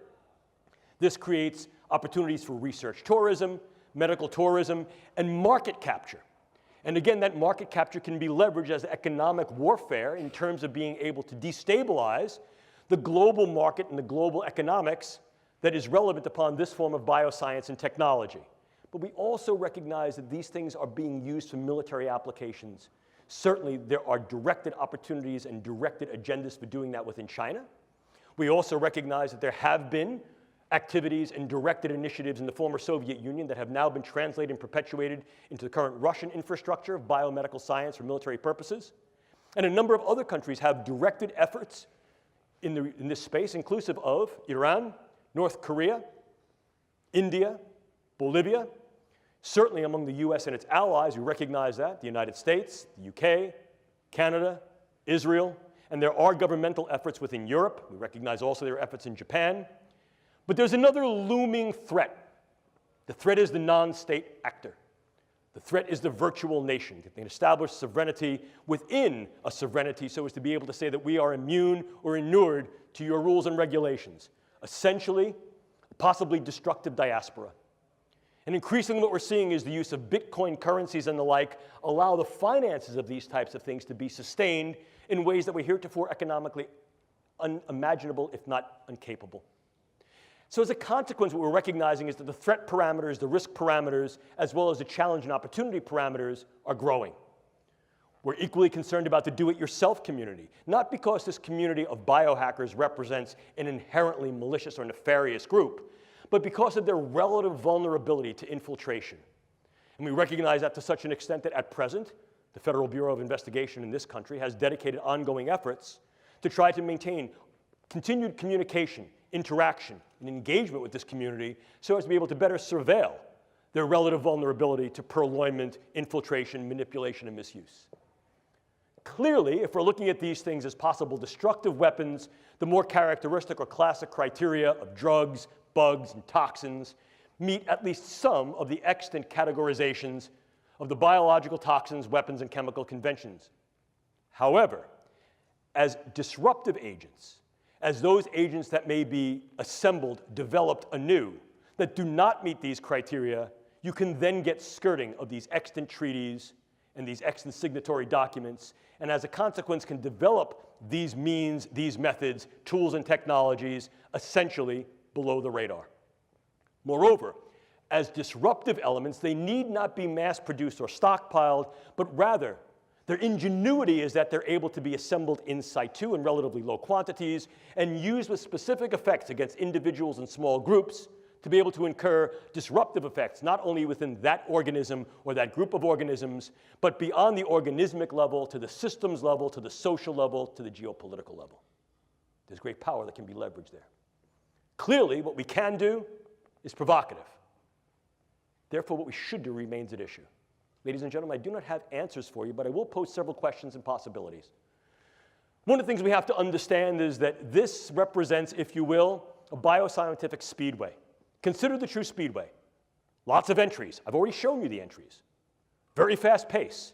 This creates opportunities for research tourism, medical tourism, and market capture. And again, that market capture can be leveraged as economic warfare in terms of being able to destabilize the global market and the global economics that is relevant upon this form of bioscience and technology. But we also recognize that these things are being used for military applications. Certainly, there are directed opportunities and directed agendas for doing that within China. We also recognize that there have been activities and directed initiatives in the former Soviet Union that have now been translated and perpetuated into the current Russian infrastructure of biomedical science for military purposes. And a number of other countries have directed efforts in this space, inclusive of Iran, North Korea, India, Bolivia. Certainly among the US and its allies, we recognize that, the United States, the UK, Canada, Israel, and there are governmental efforts within Europe. We recognize also there are efforts in Japan. But there's another looming threat. The threat is the non-state actor. The threat is the virtual nation. They can establish sovereignty within a sovereignty so as to be able to say that we are immune or inured to your rules and regulations. Essentially, possibly destructive diaspora. And increasingly what we're seeing is the use of Bitcoin currencies and the like allow the finances of these types of things to be sustained in ways that were heretofore economically unimaginable, if not incapable. So as a consequence, what we're recognizing is that the threat parameters, the risk parameters, as well as the challenge and opportunity parameters are growing. We're equally concerned about the do-it-yourself community, not because this community of biohackers represents an inherently malicious or nefarious group, but because of their relative vulnerability to infiltration. And we recognize that to such an extent that at present, the Federal Bureau of Investigation in this country has dedicated ongoing efforts to try to maintain continued communication, interaction, and engagement with this community so as to be able to better surveil their relative vulnerability to purloinment, infiltration, manipulation, and misuse. Clearly, if we're looking at these things as possible destructive weapons, the more characteristic or classic criteria of drugs, bugs, and toxins meet at least some of the extant categorizations of the biological toxins, weapons, and chemical conventions. However, as disruptive agents, as those agents that may be assembled, developed anew, that do not meet these criteria, you can then get skirting of these extant treaties and these extant signatory documents, and as a consequence can develop these means, these methods, tools, and technologies essentially below the radar. Moreover, as disruptive elements, they need not be mass-produced or stockpiled, but rather their ingenuity is that they're able to be assembled in situ in relatively low quantities and used with specific effects against individuals and small groups to be able to incur disruptive effects, not only within that organism or that group of organisms, but beyond the organismic level, to the systems level, to the social level, to the geopolitical level. There's great power that can be leveraged there. Clearly, what we can do is provocative. Therefore, what we should do remains at issue. Ladies and gentlemen, I do not have answers for you, but I will pose several questions and possibilities. One of the things we have to understand is that this represents, if you will, a bioscientific speedway. Consider the true speedway. Lots of entries. I've already shown you the entries. Very fast pace.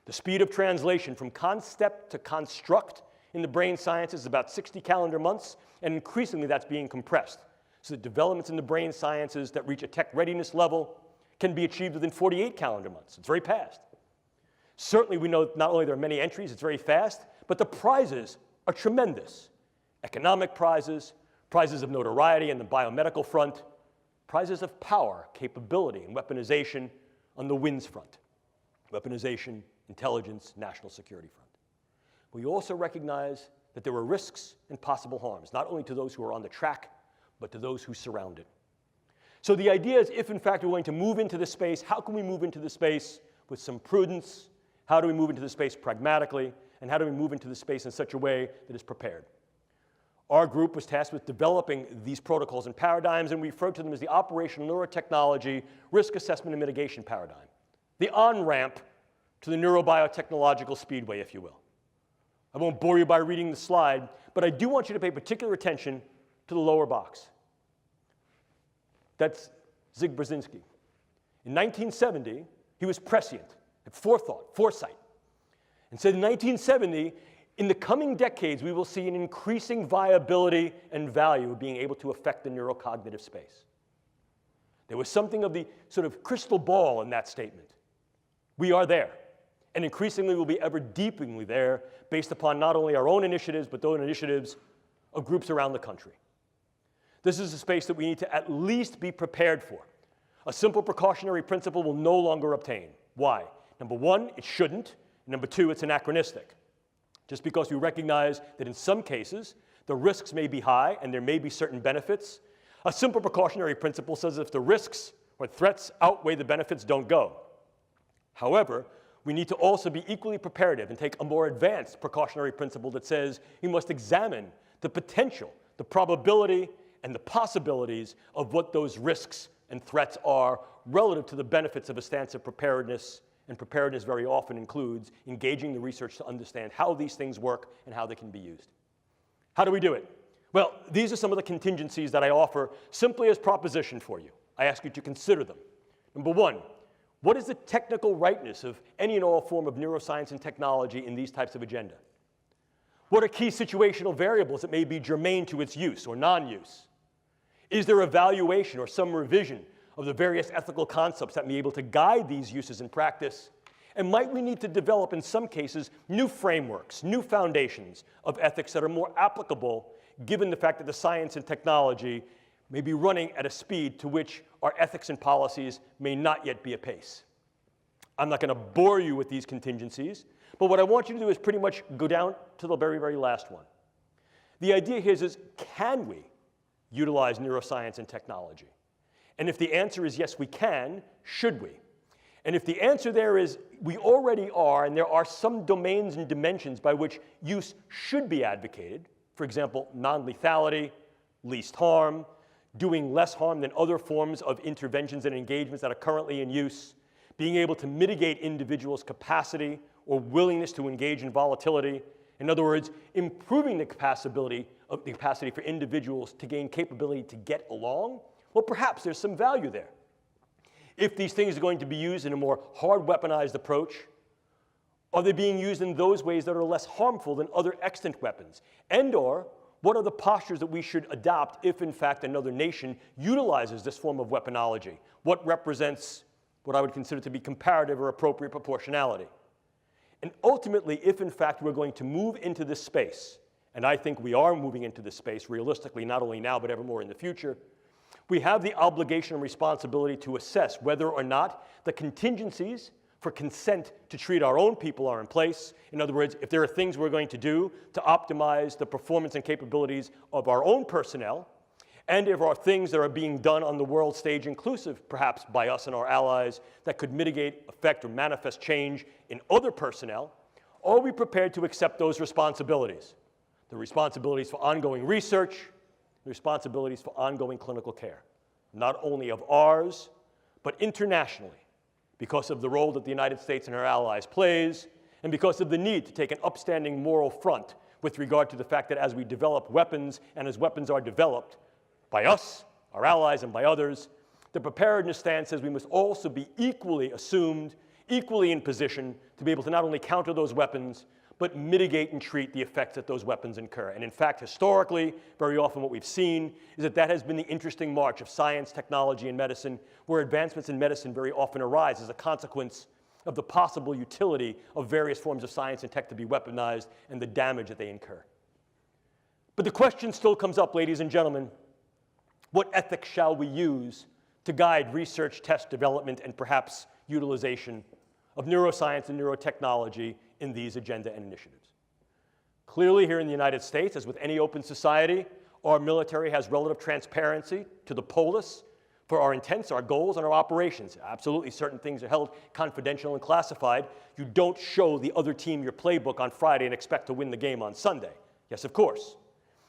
The speed of translation from concept to construct in the brain sciences is about 60 calendar months, and increasingly that's being compressed. So the developments in the brain sciences that reach a tech readiness level can be achieved within 48 calendar months. It's very fast. Certainly we know not only there are many entries, it's very fast, but the prizes are tremendous. Economic prizes, prizes of notoriety on the biomedical front, prizes of power, capability, and weaponization on the WINS front. Weaponization, intelligence, national security front. We also recognize that there are risks and possible harms, not only to those who are on the track, but to those who surround it. So the idea is, if in fact we're going to move into this space, how can we move into the space with some prudence? How do we move into the space pragmatically? And how do we move into the space in such a way that is prepared? Our group was tasked with developing these protocols and paradigms, and we refer to them as the operational neurotechnology risk assessment and mitigation paradigm. The on-ramp to the neurobiotechnological speedway, if you will. I won't bore you by reading the slide, but I do want you to pay particular attention to the lower box. That's Zig Brzezinski. In 1970, he was prescient, had foresight, and said in 1970, in the coming decades, we will see an increasing viability and value of being able to affect the neurocognitive space. There was something of the sort of crystal ball in that statement. We are there, and increasingly will be ever deepeningly there based upon not only our own initiatives, but those initiatives of groups around the country. This is a space that we need to at least be prepared for. A simple precautionary principle will no longer obtain. Why? Number one, it shouldn't. Number two, it's anachronistic. Just because we recognize that in some cases, the risks may be high and there may be certain benefits, a simple precautionary principle says if the risks or threats outweigh the benefits, don't go. However, we need to also be equally preparative and take a more advanced precautionary principle that says we must examine the potential, the probability, and the possibilities of what those risks and threats are relative to the benefits of a stance of preparedness. And preparedness very often includes engaging the research to understand how these things work and how they can be used. How do we do it? Well, these are some of the contingencies that I offer simply as proposition for you. I ask you to consider them. Number one, what is the technical rightness of any and all form of neuroscience and technology in these types of agenda? What are key situational variables that may be germane to its use or non-use? Is there evaluation or some revision of the various ethical concepts that may be able to guide these uses in practice? And might we need to develop, in some cases, new frameworks, new foundations of ethics that are more applicable, given the fact that the science and technology may be running at a speed to which our ethics and policies may not yet be apace? I'm not going to bore you with these contingencies, but what I want you to do is pretty much go down to the very, very last one. The idea here is can we utilize neuroscience and technology? And if the answer is yes, we can, should we? And if the answer there is we already are, and there are some domains and dimensions by which use should be advocated, for example, non-lethality, least harm, doing less harm than other forms of interventions and engagements that are currently in use, being able to mitigate individuals' capacity or willingness to engage in volatility. In other words, improving the capacity for individuals to gain capability to get along. Well, perhaps there's some value there. If these things are going to be used in a more hard weaponized approach, are they being used in those ways that are less harmful than other extant weapons? And/or what are the postures that we should adopt if, in fact, another nation utilizes this form of weaponology? What represents what I would consider to be comparative or appropriate proportionality? And ultimately, if, in fact, we're going to move into this space, and I think we are moving into this space realistically, not only now, but ever more in the future, we have the obligation and responsibility to assess whether or not the contingencies for consent to treat our own people are in place. In other words, if there are things we're going to do to optimize the performance and capabilities of our own personnel, and if there are things that are being done on the world stage, inclusive perhaps by us and our allies, that could mitigate, affect, or manifest change in other personnel, are we prepared to accept those responsibilities? The responsibilities for ongoing research, the responsibilities for ongoing clinical care, not only of ours, but internationally, because of the role that the United States and our allies plays, and because of the need to take an upstanding moral front with regard to the fact that as we develop weapons, and as weapons are developed by us, our allies, and by others, the preparedness stance says we must also be equally assumed, equally in position to be able to not only counter those weapons, but mitigate and treat the effects that those weapons incur. And in fact, historically, very often what we've seen is that that has been the interesting march of science, technology, and medicine, where advancements in medicine very often arise as a consequence of the possible utility of various forms of science and tech to be weaponized and the damage that they incur. But the question still comes up, ladies and gentlemen, what ethics shall we use to guide research, test, development, and perhaps utilization of neuroscience and neurotechnology in these agenda and initiatives? Clearly, here in the United States, as with any open society, our military has relative transparency to the polis for our intents, our goals, and our operations. Absolutely, certain things are held confidential and classified. You don't show the other team your playbook on Friday and expect to win the game on Sunday. Yes, of course.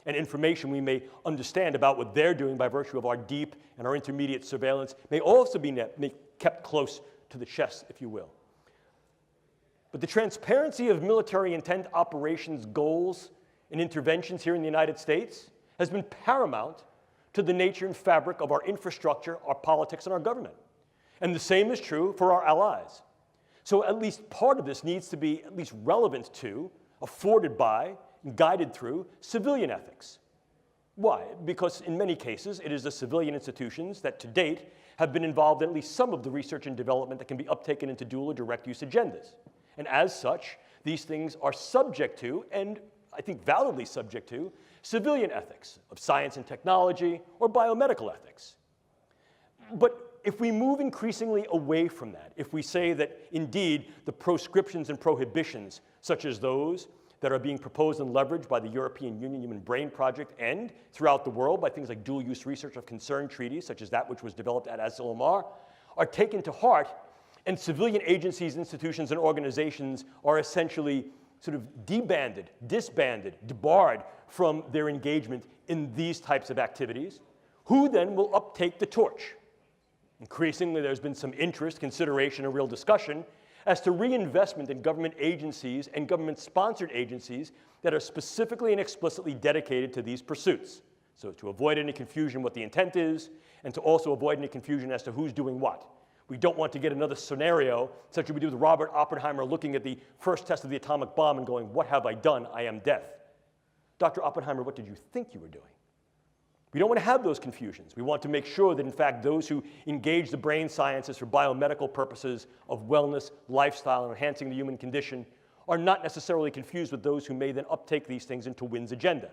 And information we may understand about what they're doing by virtue of our deep and our intermediate surveillance may also be kept close to the chest, if you will. But the transparency of military intent operations goals and interventions here in the United States has been paramount to the nature and fabric of our infrastructure, our politics, and our government. And the same is true for our allies. So at least part of this needs to be at least relevant to, afforded by, and guided through civilian ethics. Why? Because in many cases, it is the civilian institutions that to date have been involved in at least some of the research and development that can be uptaken into dual or direct use agendas. And as such, these things are subject to, and I think validly subject to, civilian ethics of science and technology or biomedical ethics. But if we move increasingly away from that, if we say that indeed the proscriptions and prohibitions, such as those that are being proposed and leveraged by the European Union Human Brain Project and throughout the world by things like dual-use research of concern treaties, such as that which was developed at Asilomar, are taken to heart, And civilian agencies, institutions, and organizations are essentially sort of debanded, disbanded, debarred from their engagement in these types of activities. Who then will uptake the torch? Increasingly, there's been some interest, consideration, and real discussion as to reinvestment in government agencies and government-sponsored agencies that are specifically and explicitly dedicated to these pursuits. So to avoid any confusion what the intent is, and to also avoid any confusion as to who's doing what. We don't want to get another scenario, such as we do with Robert Oppenheimer looking at the first test of the atomic bomb and going, "What have I done? I am death." Dr. Oppenheimer, what did you think you were doing? We don't want to have those confusions. We want to make sure that, in fact, those who engage the brain sciences for biomedical purposes of wellness, lifestyle, and enhancing the human condition are not necessarily confused with those who may then uptake these things into Wynn's agenda.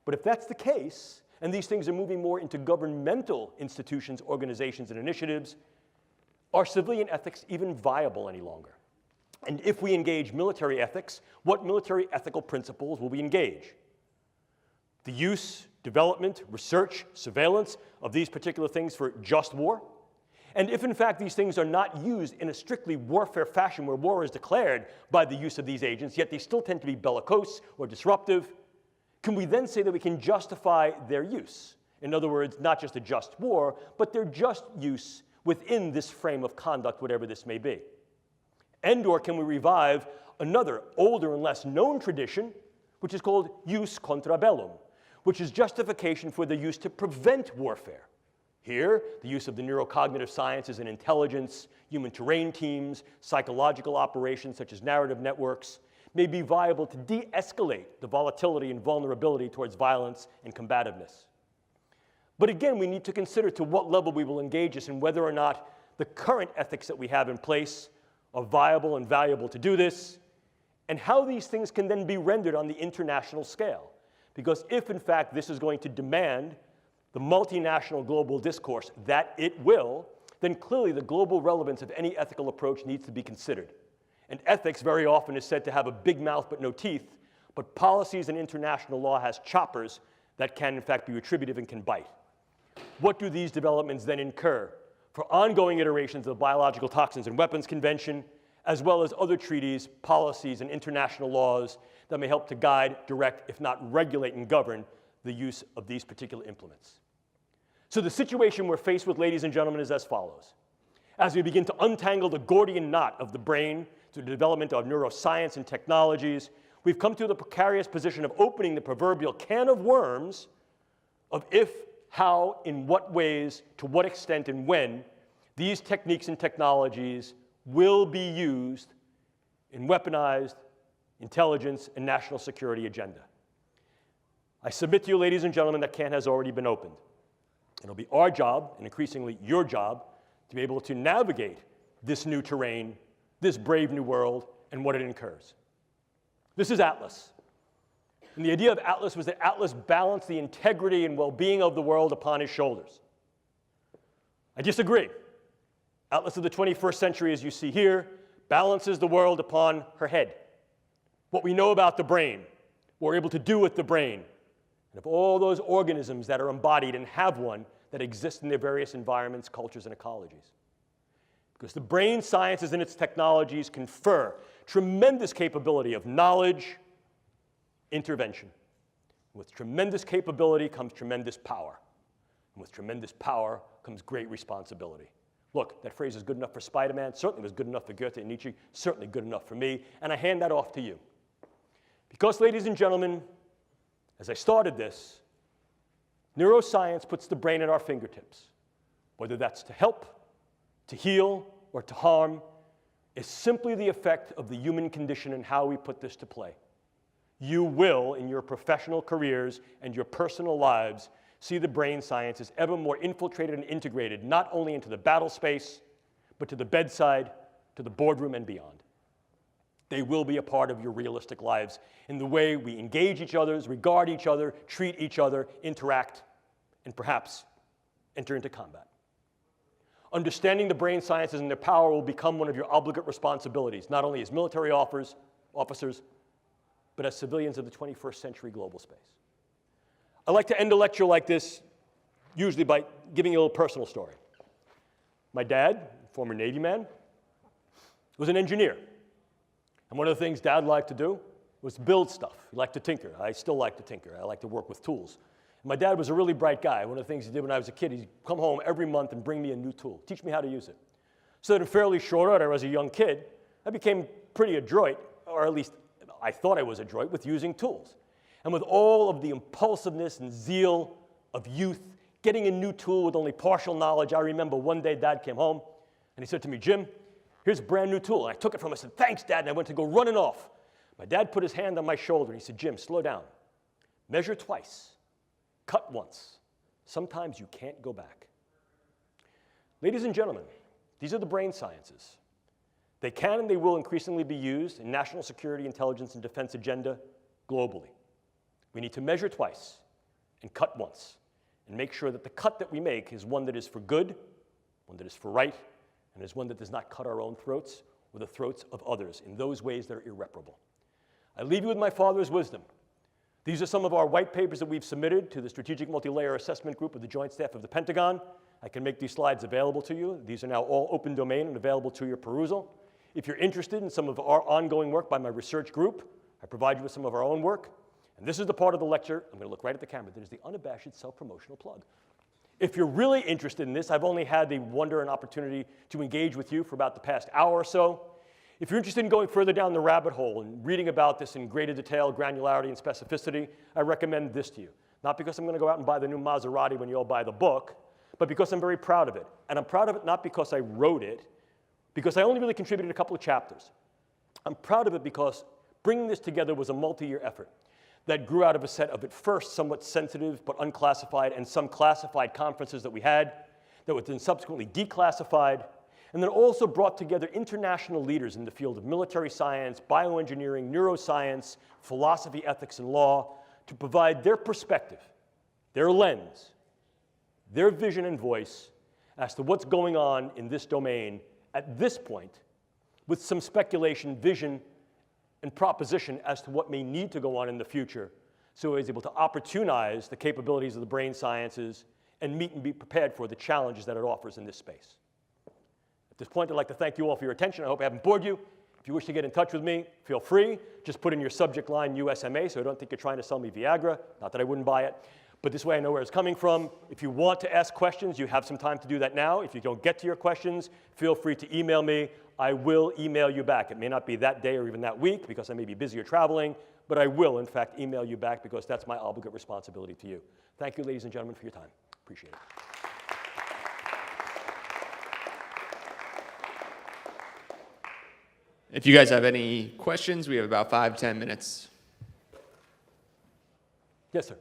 But if that's the case, and these things are moving more into governmental institutions, organizations, and initiatives, are civilian ethics even viable any longer? And if we engage military ethics, what military ethical principles will we engage? The use, development, research, surveillance of these particular things for just war? And if, in fact, these things are not used in a strictly warfare fashion where war is declared by the use of these agents, yet they still tend to be bellicose or disruptive, can we then say that we can justify their use? In other words, not just a just war, but their just use within this frame of conduct, whatever this may be. And/or can we revive another older and less known tradition, which is called jus contra bellum, which is justification for the use to prevent warfare. Here, the use of the neurocognitive sciences and intelligence, human terrain teams, psychological operations such as narrative networks, may be viable to de-escalate the volatility and vulnerability towards violence and combativeness. But again, we need to consider to what level we will engage this and whether or not the current ethics that we have in place are viable and valuable to do this, and how these things can then be rendered on the international scale. Because if, in fact, this is going to demand the multinational global discourse that it will, then clearly the global relevance of any ethical approach needs to be considered. And ethics very often is said to have a big mouth but no teeth, but policies and international law has choppers that can, in fact, be retributive and can bite. What do these developments then incur for ongoing iterations of the Biological Toxins and Weapons Convention, as well as other treaties, policies, and international laws that may help to guide, direct, if not regulate and govern the use of these particular implements? So the situation we're faced with, ladies and gentlemen, is as follows. As we begin to untangle the Gordian knot of the brain through the development of neuroscience and technologies, we've come to the precarious position of opening the proverbial can of worms of if, how, in what ways, to what extent, and when these techniques and technologies will be used in weaponized intelligence and national security agenda. I submit to you, ladies and gentlemen, that can has already been opened. It'll be our job, and increasingly your job, to be able to navigate this new terrain, this brave new world, and what it incurs. This is Atlas. And the idea of Atlas was that Atlas balanced the integrity and well-being of the world upon his shoulders. I disagree. Atlas of the 21st century, as you see here, balances the world upon her head. What we know about the brain, what we're able to do with the brain, and of all those organisms that are embodied and have one that exist in their various environments, cultures, and ecologies. Because the brain sciences and its technologies confer tremendous capability of knowledge, intervention. With tremendous capability comes tremendous power. And with tremendous power comes great responsibility. Look, that phrase is good enough for Spider-Man, certainly was good enough for Goethe and Nietzsche, certainly good enough for me, and I hand that off to you. Because, ladies and gentlemen, as I started this, neuroscience puts the brain at our fingertips. Whether that's to help, to heal, or to harm, is simply the effect of the human condition and how we put this to play. You will, in your professional careers and your personal lives, see the brain sciences ever more infiltrated and integrated, not only into the battle space, but to the bedside, to the boardroom, and beyond. They will be a part of your realistic lives in the way we engage each other, regard each other, treat each other, interact, and perhaps enter into combat. Understanding the brain sciences and their power will become one of your obligate responsibilities, not only as military officers, but as civilians of the 21st century global space. I like to end a lecture like this usually by giving you a little personal story. My dad, former Navy man, was an engineer. And one of the things Dad liked to do was to build stuff. He liked to tinker. I still like to tinker. I like to work with tools. And my dad was a really bright guy. One of the things he did when I was a kid, he'd come home every month and bring me a new tool, teach me how to use it. So that in fairly short order, as a young kid, I became pretty adroit, or at least I thought I was adroit, with using tools. And with all of the impulsiveness and zeal of youth, getting a new tool with only partial knowledge, I remember one day Dad came home and he said to me, "Jim, here's a brand new tool." And I took it from him. I said, "Thanks, Dad," and I went to go running off. My dad put his hand on my shoulder and he said, "Jim, slow down. Measure twice. Cut once. Sometimes you can't go back." Ladies and gentlemen, these are the brain sciences. They can and they will increasingly be used in national security, intelligence, and defense agenda globally. We need to measure twice and cut once and make sure that the cut that we make is one that is for good, one that is for right, and is one that does not cut our own throats or the throats of others in those ways that are irreparable. I leave you with my father's wisdom. These are some of our white papers that we've submitted to the Strategic Multi-Layer Assessment Group of the Joint Staff of the Pentagon. I can make these slides available to you. These are now all open domain and available to your perusal. If you're interested in some of our ongoing work by my research group, I provide you with some of our own work. And this is the part of the lecture, I'm going to look right at the camera, that is the unabashed self-promotional plug. If you're really interested in this, I've only had the wonder and opportunity to engage with you for about the past hour or so. If you're interested in going further down the rabbit hole and reading about this in greater detail, granularity, and specificity, I recommend this to you. Not because I'm going to go out and buy the new Maserati when you all buy the book, but because I'm very proud of it. And I'm proud of it not because I wrote it, because I only really contributed a couple of chapters. I'm proud of it because bringing this together was a multi-year effort that grew out of a set of, at first, somewhat sensitive but unclassified and some classified conferences that we had that were then subsequently declassified, and then also brought together international leaders in the field of military science, bioengineering, neuroscience, philosophy, ethics, and law to provide their perspective, their lens, their vision and voice as to what's going on in this domain at this point, with some speculation, vision, and proposition as to what may need to go on in the future, so he's able to opportunize the capabilities of the brain sciences and meet and be prepared for the challenges that it offers in this space. At this point, I'd like to thank you all for your attention. I hope I haven't bored you. If you wish to get in touch with me, feel free. Just put in your subject line USMA, so I don't think you're trying to sell me Viagra. Not that I wouldn't buy it, but this way I know where it's coming from. If you want to ask questions, you have some time to do that now. If you don't get to your questions, feel free to email me. I will email you back. It may not be that day or even that week because I may be busy or traveling, but I will, in fact, email you back because that's my obligate responsibility to you. Thank you, ladies and gentlemen, for your time. Appreciate it. If you guys have any questions, we have about 5-10 minutes. Yes, sir.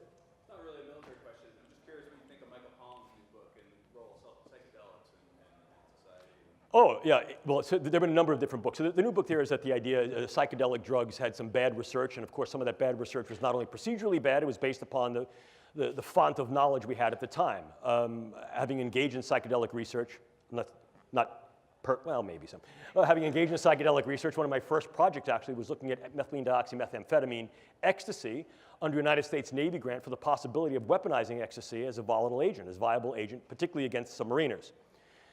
Not really a military question. I'm just curious what you think of Michael Pollan's new book and the role of psychedelics in society. Oh, yeah. Well, so there have been a number of different books. So the new book there is that the idea psychedelic drugs had some bad research, and of course some of that bad research was not only procedurally bad, it was based upon the font of knowledge we had at the time. Having engaged in psychedelic research, maybe some. Having engaged in psychedelic research, one of my first projects actually was looking at methylene dioxymethamphetamine ecstasy under United States Navy grant for the possibility of weaponizing ecstasy as a volatile agent, as a viable agent, particularly against submariners.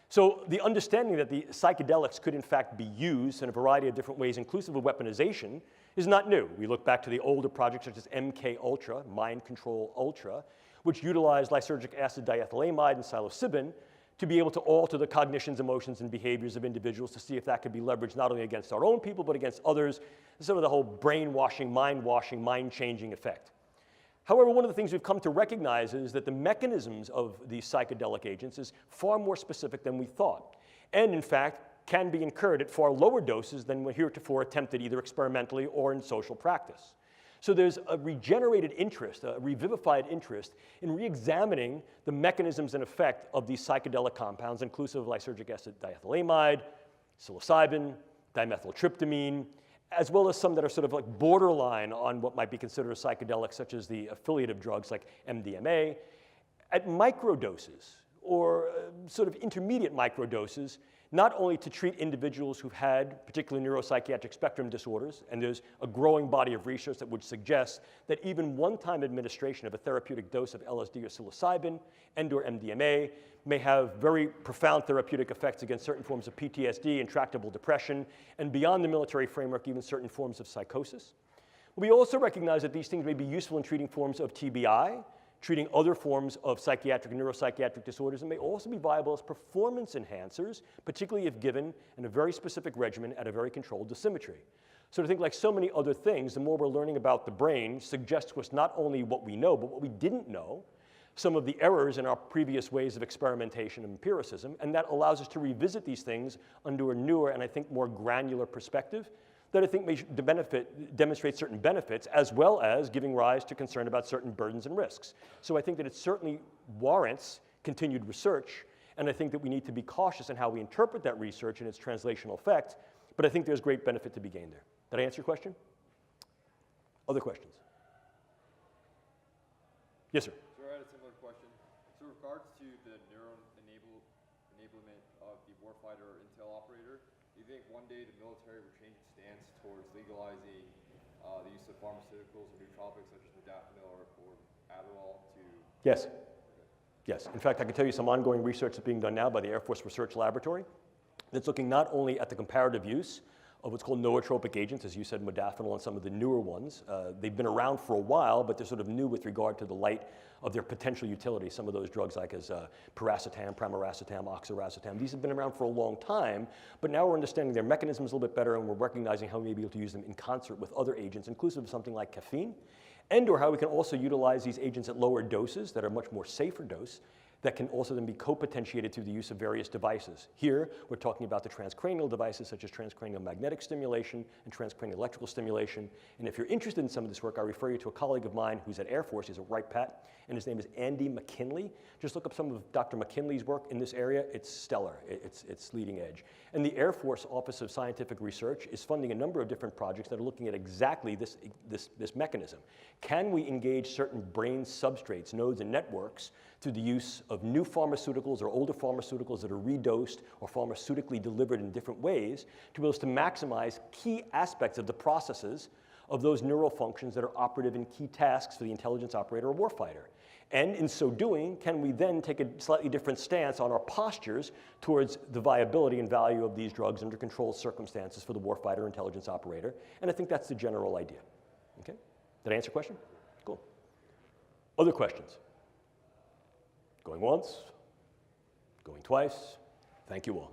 So the understanding that the psychedelics could in fact be used in a variety of different ways, inclusive of weaponization, is not new. We look back to the older projects such as MK Ultra, Mind Control Ultra, which utilized lysergic acid diethylamide and psilocybin to be able to alter the cognitions, emotions, and behaviors of individuals to see if that could be leveraged not only against our own people, but against others, sort of the whole brainwashing, mind-changing effect. However, one of the things we've come to recognize is that the mechanisms of these psychedelic agents is far more specific than we thought, and in fact, can be incurred at far lower doses than were heretofore attempted either experimentally or in social practice. So there's a regenerated interest, a revivified interest in re-examining the mechanisms and effect of these psychedelic compounds, inclusive of lysergic acid diethylamide, psilocybin, dimethyltryptamine, as well as some that are sort of like borderline on what might be considered a psychedelic, such as the affiliative drugs like MDMA, at microdoses or sort of intermediate microdoses, not only to treat individuals who've had particular neuropsychiatric spectrum disorders, and there's a growing body of research that would suggest that even one-time administration of a therapeutic dose of LSD or psilocybin and/or MDMA may have very profound therapeutic effects against certain forms of PTSD, intractable depression, and beyond the military framework, even certain forms of psychosis. We also recognize that these things may be useful in treating forms of TBI, treating other forms of psychiatric and neuropsychiatric disorders, and may also be viable as performance enhancers, particularly if given in a very specific regimen at a very controlled dosimetry. So to think like so many other things, the more we're learning about the brain suggests to us not only what we know, but what we didn't know, some of the errors in our previous ways of experimentation and empiricism, and that allows us to revisit these things under a newer and I think more granular perspective that I think may demonstrate certain benefits, as well as giving rise to concern about certain burdens and risks. So I think that it certainly warrants continued research, and I think that we need to be cautious in how we interpret that research and its translational effect, but I think there's great benefit to be gained there. Did I answer your question? Other questions? Yes, sir. So I had a similar question. So in regards to the enablement of the warfighter or intel operator, do you think one day the military will change its stance towards legalizing the use of pharmaceuticals or nootropics such as modafinil or Adderall to... Yes. Yes. In fact, I can tell you some ongoing research that's being done now by the Air Force Research Laboratory that's looking not only at the comparative use of what's called nootropic agents, as you said, modafinil and some of the newer ones. They've been around for a while, but they're sort of new with regard to the light of their potential utility. Some of those drugs like as piracetam, pramiracetam, oxiracetam, these have been around for a long time, but now we're understanding their mechanisms a little bit better, and we're recognizing how we may be able to use them in concert with other agents, inclusive of something like caffeine, and or how we can also utilize these agents at lower doses that are much more safer dose, that can also then be co-potentiated through the use of various devices. Here, we're talking about the transcranial devices such as transcranial magnetic stimulation and transcranial electrical stimulation. And if you're interested in some of this work, I refer you to a colleague of mine who's at Air Force. He's a Wright Pat, and his name is Andy McKinley. Just look up some of Dr. McKinley's work in this area. It's stellar. It's leading edge. And the Air Force Office of Scientific Research is funding a number of different projects that are looking at exactly this mechanism. Can we engage certain brain substrates, nodes, and networks through the use of new pharmaceuticals or older pharmaceuticals that are redosed or pharmaceutically delivered in different ways to be able to maximize key aspects of the processes of those neural functions that are operative in key tasks for the intelligence operator or warfighter. And in so doing, can we then take a slightly different stance on our postures towards the viability and value of these drugs under controlled circumstances for the warfighter intelligence operator? And I think that's the general idea. Okay? Did I answer your question? Cool. Other questions? Going once, going twice. Thank you all.